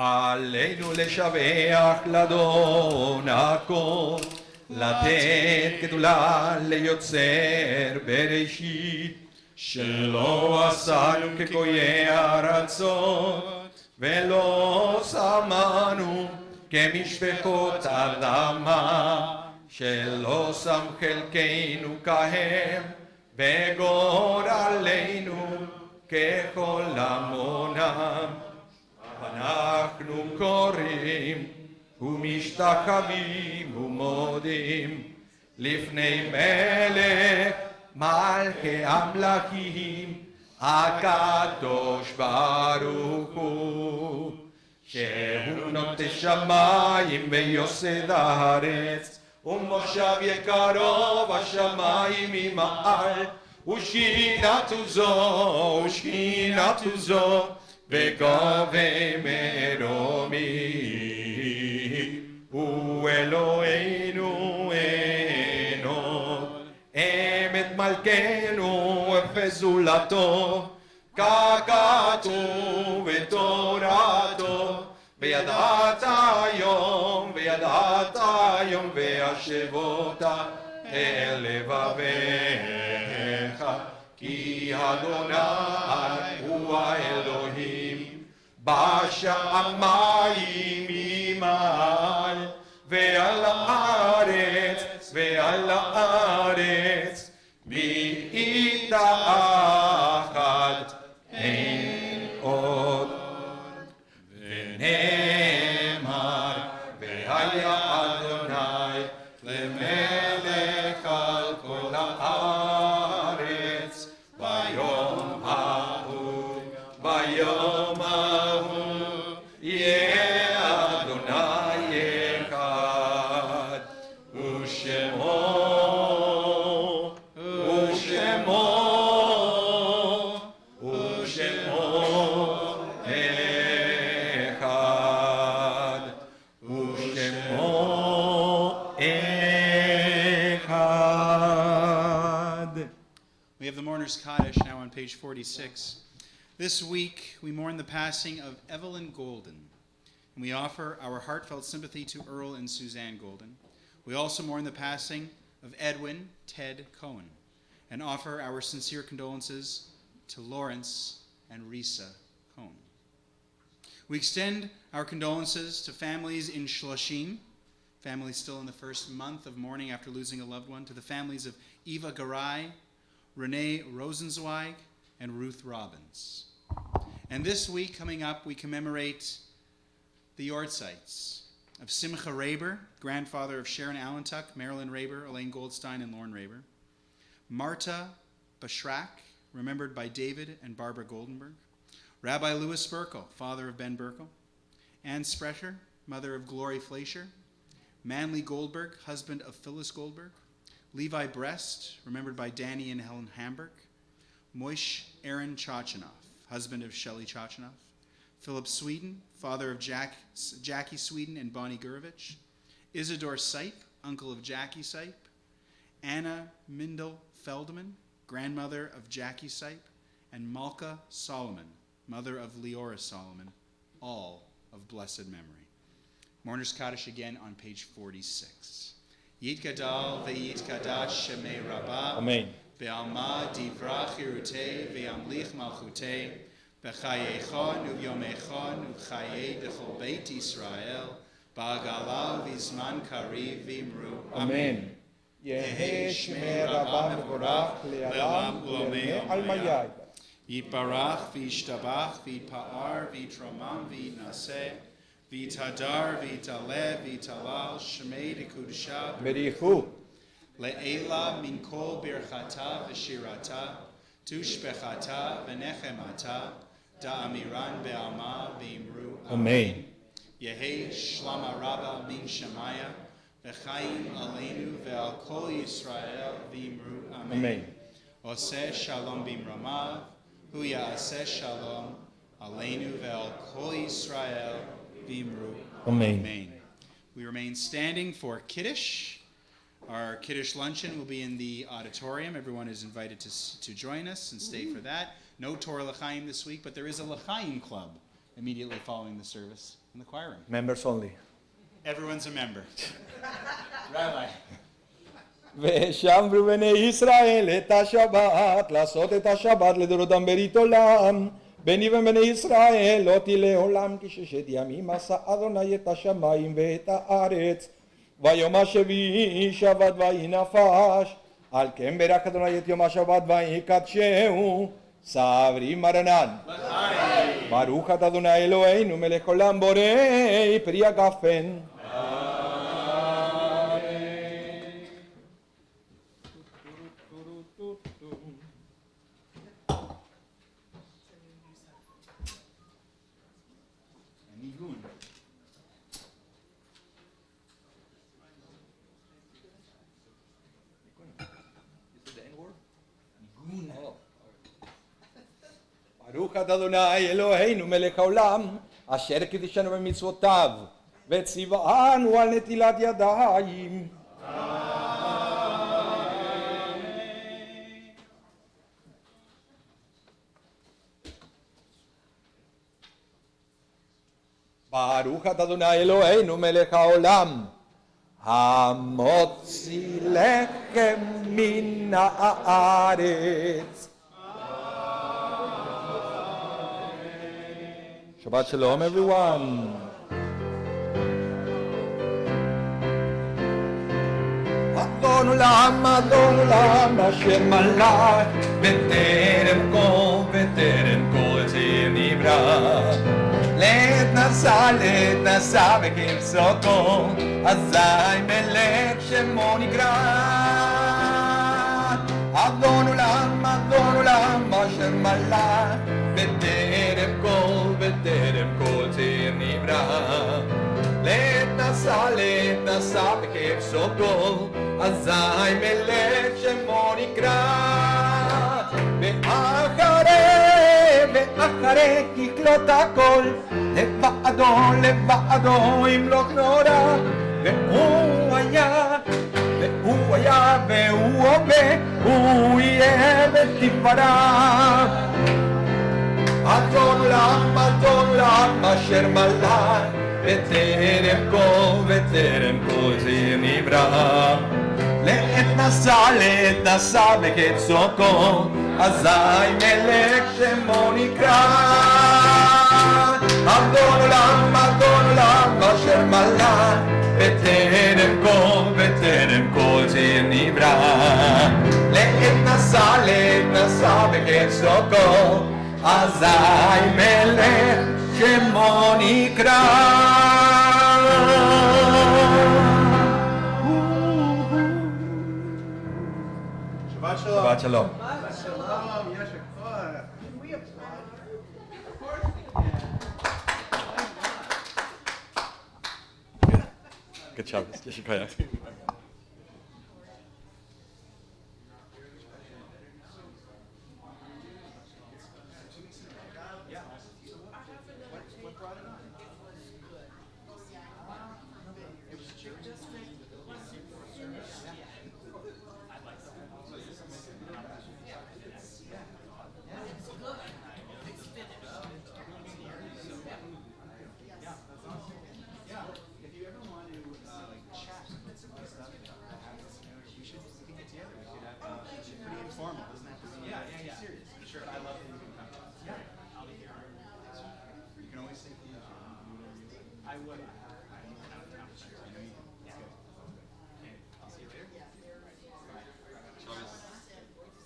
B: עלינו לשבח לאדון הכל, לתת גדולה ליוצר בראשית, שלא עשנו כגויי ארצות, ולא שמנו כמשפחות אדמה, שלא שם חלקנו כהם, בגורלנו ככל עמונם. אנחנו קוראים ומשתחווים ומודים לפני מלך מלכי המלכים הקדוש ברוך הוא, שהוא נוטה שמיים ויוסד הארץ, ומושב יקרו בשמיים ממעל, ושכינת זו ושכינת זו וגובה מרומים, הוא אלוהינו אינו אמת מלכנו וזולתו, ככתוב בתורתו, וידעת היום והשבות אל לבביך, כי אדוני הוא האלוהים בשמיים ממעל, ועל הארץ מתחת אין עוד. ונאמר והיה אדוני למלך על כל הארץ, ביום ההוא יהיה אדוני אחד, ושמו אחד, ושמו אחד.
A: We have the Mourner's Kaddish now on page 46. This week, we mourn the passing of Evelyn Golden, and we offer our heartfelt sympathy to Earl and Suzanne Golden. We also mourn the passing of Edwin Ted Cohen, and offer our sincere condolences to Lawrence and Risa Cohen. We extend our condolences to families in Shloshim, families still in the first month of mourning after losing a loved one, to the families of Eva Garay, Renee Rosenzweig, and Ruth Robbins. And this week coming up, we commemorate the Yortzites of Simcha Raber, grandfather of Sharon Allentuck, Marilyn Raber, Elaine Goldstein, and Lauren Raber. Marta Bashrak, remembered by David and Barbara Goldenberg. Rabbi Louis Burkle, father of Ben Burkle. Ann Sprecher, mother of Glory Fleischer. Manly Goldberg, husband of Phyllis Goldberg. Levi Brest, remembered by Danny and Helen Hamburg. Moish Aaron Chachanoff, husband of Shelley Chachanoff. Philip Sweden, father of Jackie Sweden and Bonnie Gurevich. Isidore Sipe, uncle of Jackie Sipe. Anna Mindel Feldman, grandmother of Jackie Sipe. And Malka Solomon, mother of Leora Solomon, all of blessed memory. Mourner's Kaddish again on page 46. Yitgadal ve'yitkadash shemei Rabbah.
B: Amen.
A: Be'alma divrach irutei ve'amlich malchutei. בחייכון וביומכון ובחיי דכל בית ישראל, בעגלה ובזמן קריב ואמרו
B: אמן. יהא שמי רבה מבורך לעולם ולעולמי עלמי.
A: יתברך וישתבח ויתפאר ויתרומם ויתנשא ויתהדר ויתעלה ויתהלל שמי דקודשה
B: בריחו.
A: לעילה מן כל ברכתה ושירתה תושבחתה ונחמתה דאמירן בעלמא ואמרו
B: אמן.
A: יהי שלמה רבה מן שמיה וחיים עלינו ועל כל ישראל ואמרו אמן.
B: אמן.
A: עושה שלום במרומיו הוא יעשה שלום עלינו ועל כל ישראל ואמרו
B: Amen.
A: amen. We remain standing for Kiddush. Our Kiddush luncheon will be in the auditorium. Everyone is invited to join us and stay for that. No Torah L'chaim this week, but there is a L'chaim club immediately following the service in the choir room.
B: Members only.
A: Everyone's a member. Rabbi.
B: ושמרו בני ישראל את השבת, לעשות את השבת לדורותם ברית עולם. בני ובני ישראל לא תהיה לעולם, כי ששת ימים עשה אדוני את השמיים ואת הארץ. ויום השביעי שבת ויהי נפש. על כן ברך אדוני את יום השבת ויקדשהו. סברי מרנן. ברוך אתה אדוני אלוהינו מלך עולם בורא פרי הגפן. ברוך אתה אדוני אלוהינו מלך העולם אשר קידשנו במצוותיו וציוונו על נטילת ידיים. ברוך אתה אדוני אלוהינו מלך העולם המוציא לחם מן הארץ. Shabbat Shalom, everyone. אדון עולם, אשר מלך, בטרם כל ציר נברא. לעת נשא וכבשותו, אזי מלך שמו נקרא. אדון עולם, אשר מלך, בטרם כל ציר נברא. לעת נשא בכבשותו, אזי מלך שמו נקרא. ואחרי ככלות הכל, לבדו ימלוך נורא. והוא היה והוא הווה, הוא יהיה בתפארה. אדון עולם אשר מלך, בטרם כל ציר נברא. לעת נשא בכבשותו, אזי מלך שמו נקרא. אדון עולם אשר מלך, בטרם כל ציר נברא. לעת נשא בכבשותו, אזי מלך שמו נקרא. Shabbat Shalom. Good job. Yeshe Koyach.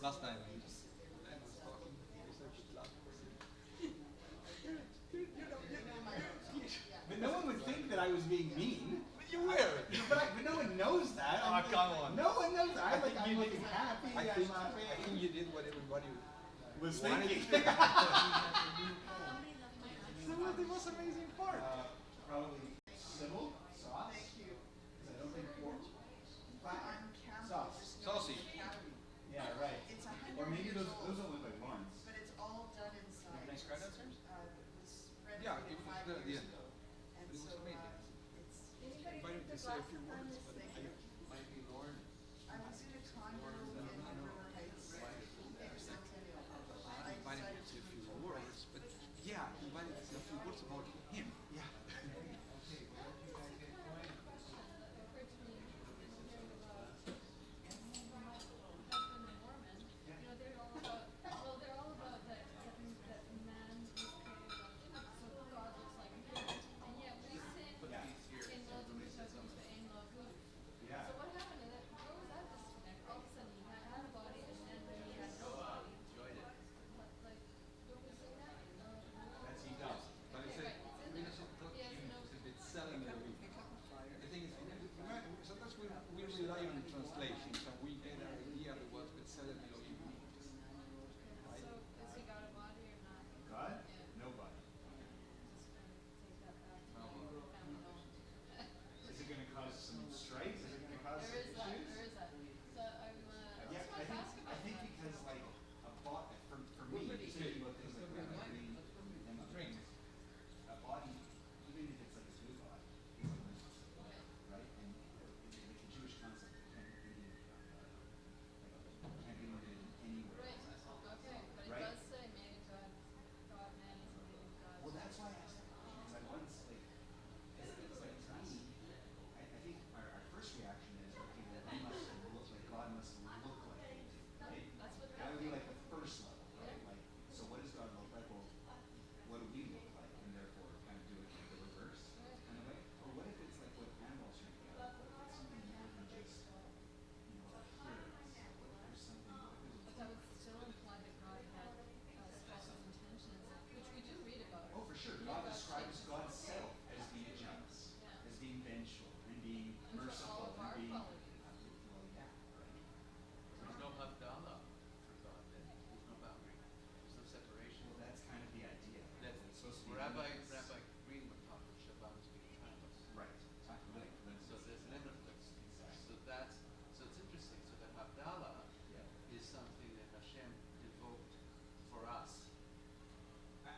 B: Last time.
A: But no one would think that I was being mean.
B: But you were.
A: But no one knows that.
B: Come on.
A: No one knows that. I'm looking happy.
B: I
A: I'm
B: think
A: laughing.
B: you did what everybody
A: Was
B: wanted
A: thinking.
B: to do. So what the most amazing part?
A: Probably civil sauce. Because I don't think pork. Sauce.
B: Saucy.
A: Yeah, right. Or maybe those don't look like Lawrence.
I: But it's all done inside.
B: Can I scratch downstairs?
I: It was spread
B: Yeah,
I: for
B: it was
I: 5
B: the
I: years
B: end.
I: ago. And
B: It was
I: so
B: amazing.
I: it's,
B: Invited to say a few words, but might be Lord.
I: I was in a condo in River Heights for Centennial. I
B: Invited to say a few words, but yeah, invited to say a few words about him.
A: Yeah.
B: But I said, Bereishit talk to him, it's a bit selling the week. The thing is, sometimes we rely on translations and we get an idea of what's been said in the Elohim. Right?
A: God? Nobody. Is it going to cause some strife? Is it going to cause some issues? Yeah, I think because like a body, for me, thinking about things like that, green and the rings, a body, even if it's like a blue body, is a limb, right? And like the Jewish concept can't be limited in any way. Right? Well, that's why I asked that question, because I once like, because it's like to me, I think our first reaction is, okay, well, he must look like God must look like him, right? That would be like the first level, right? Like, so what does God look like? Well, what do we look like? And therefore, kind of do it like the reverse kind of way. Or what if it's like what animals are made of? What if it's something more than just, appearance? What if there's something? What if there's Oh, for sure. God describes God's self as being jealous, as being vengeful, and being merciful, and being. Well, yeah, right.
K: There's no Havdalah for God then. There's no boundary. There's no separation.
A: Well, that's kind of the idea.
K: That's
A: It's supposed to be
K: Rabbi
A: limitless.
K: Green would talk about Shabbat as being timeless.
A: Right. Limitless.
K: So there's limitless.
A: Exactly.
K: So it's interesting. So that Havdalah
A: Yeah.
K: is something that Hashem devoked for us.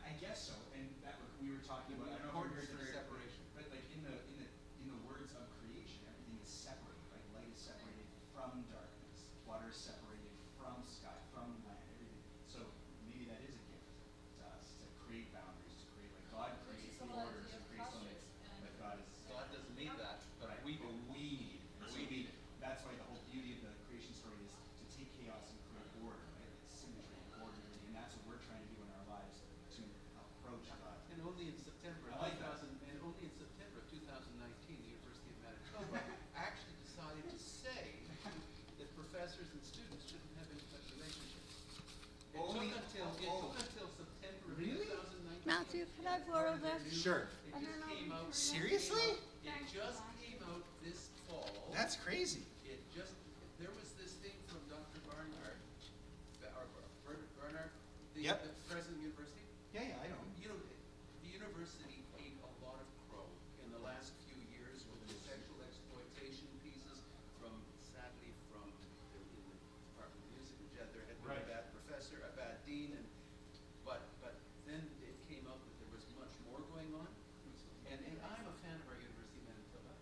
A: I guess so, and that we were talking about. I don't know if you heard
K: Importance of
A: the
K: separation.
A: but like in the words of creation, everything is separated. Right, light is separated from darkness, water is separated from sky, from land, everything. So maybe that is a gift to us to create boundaries, to create like God creates the order, to create something, but God is.
K: God doesn't need that, but
A: Right,
K: we
A: but
K: do.
A: we need it. So
K: We need it.
A: That's why the whole beauty of the creation story is to take chaos and create order, right? Like symmetry and order, and that's what we're trying to do in our lives to approach God.
K: And only in September
A: I like that.
K: 2000, and only in September of 2019, the University of Manitoba actually decided to say that professors and students shouldn't have any such relationships. It
A: Only-
K: took until September of
A: Really?
K: 2019.
J: Matthew, can I borrow this?
A: Sure.
K: It just came out.
A: Seriously?
K: It just came out this fall.
A: That's crazy.
K: There was this thing from Dr. Barnard, Barnard,
A: Yep.
K: the president of the university.
A: Yeah, I know.
K: You know, the university ate a lot of crow in the last few years with the sexual exploitation pieces sadly, from in the Department of Music, which there had been
A: Right.
K: a bad professor, a bad dean, but then it came out that there was much more going on. And I'm a fan of our University of Manitoba.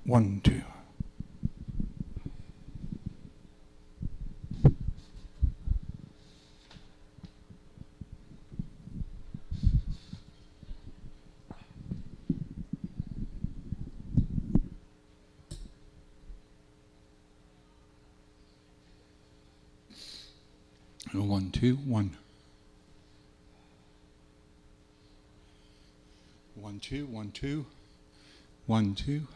D: 1, 2. One, two, one. 1, 2, 1, 2. 1, 2.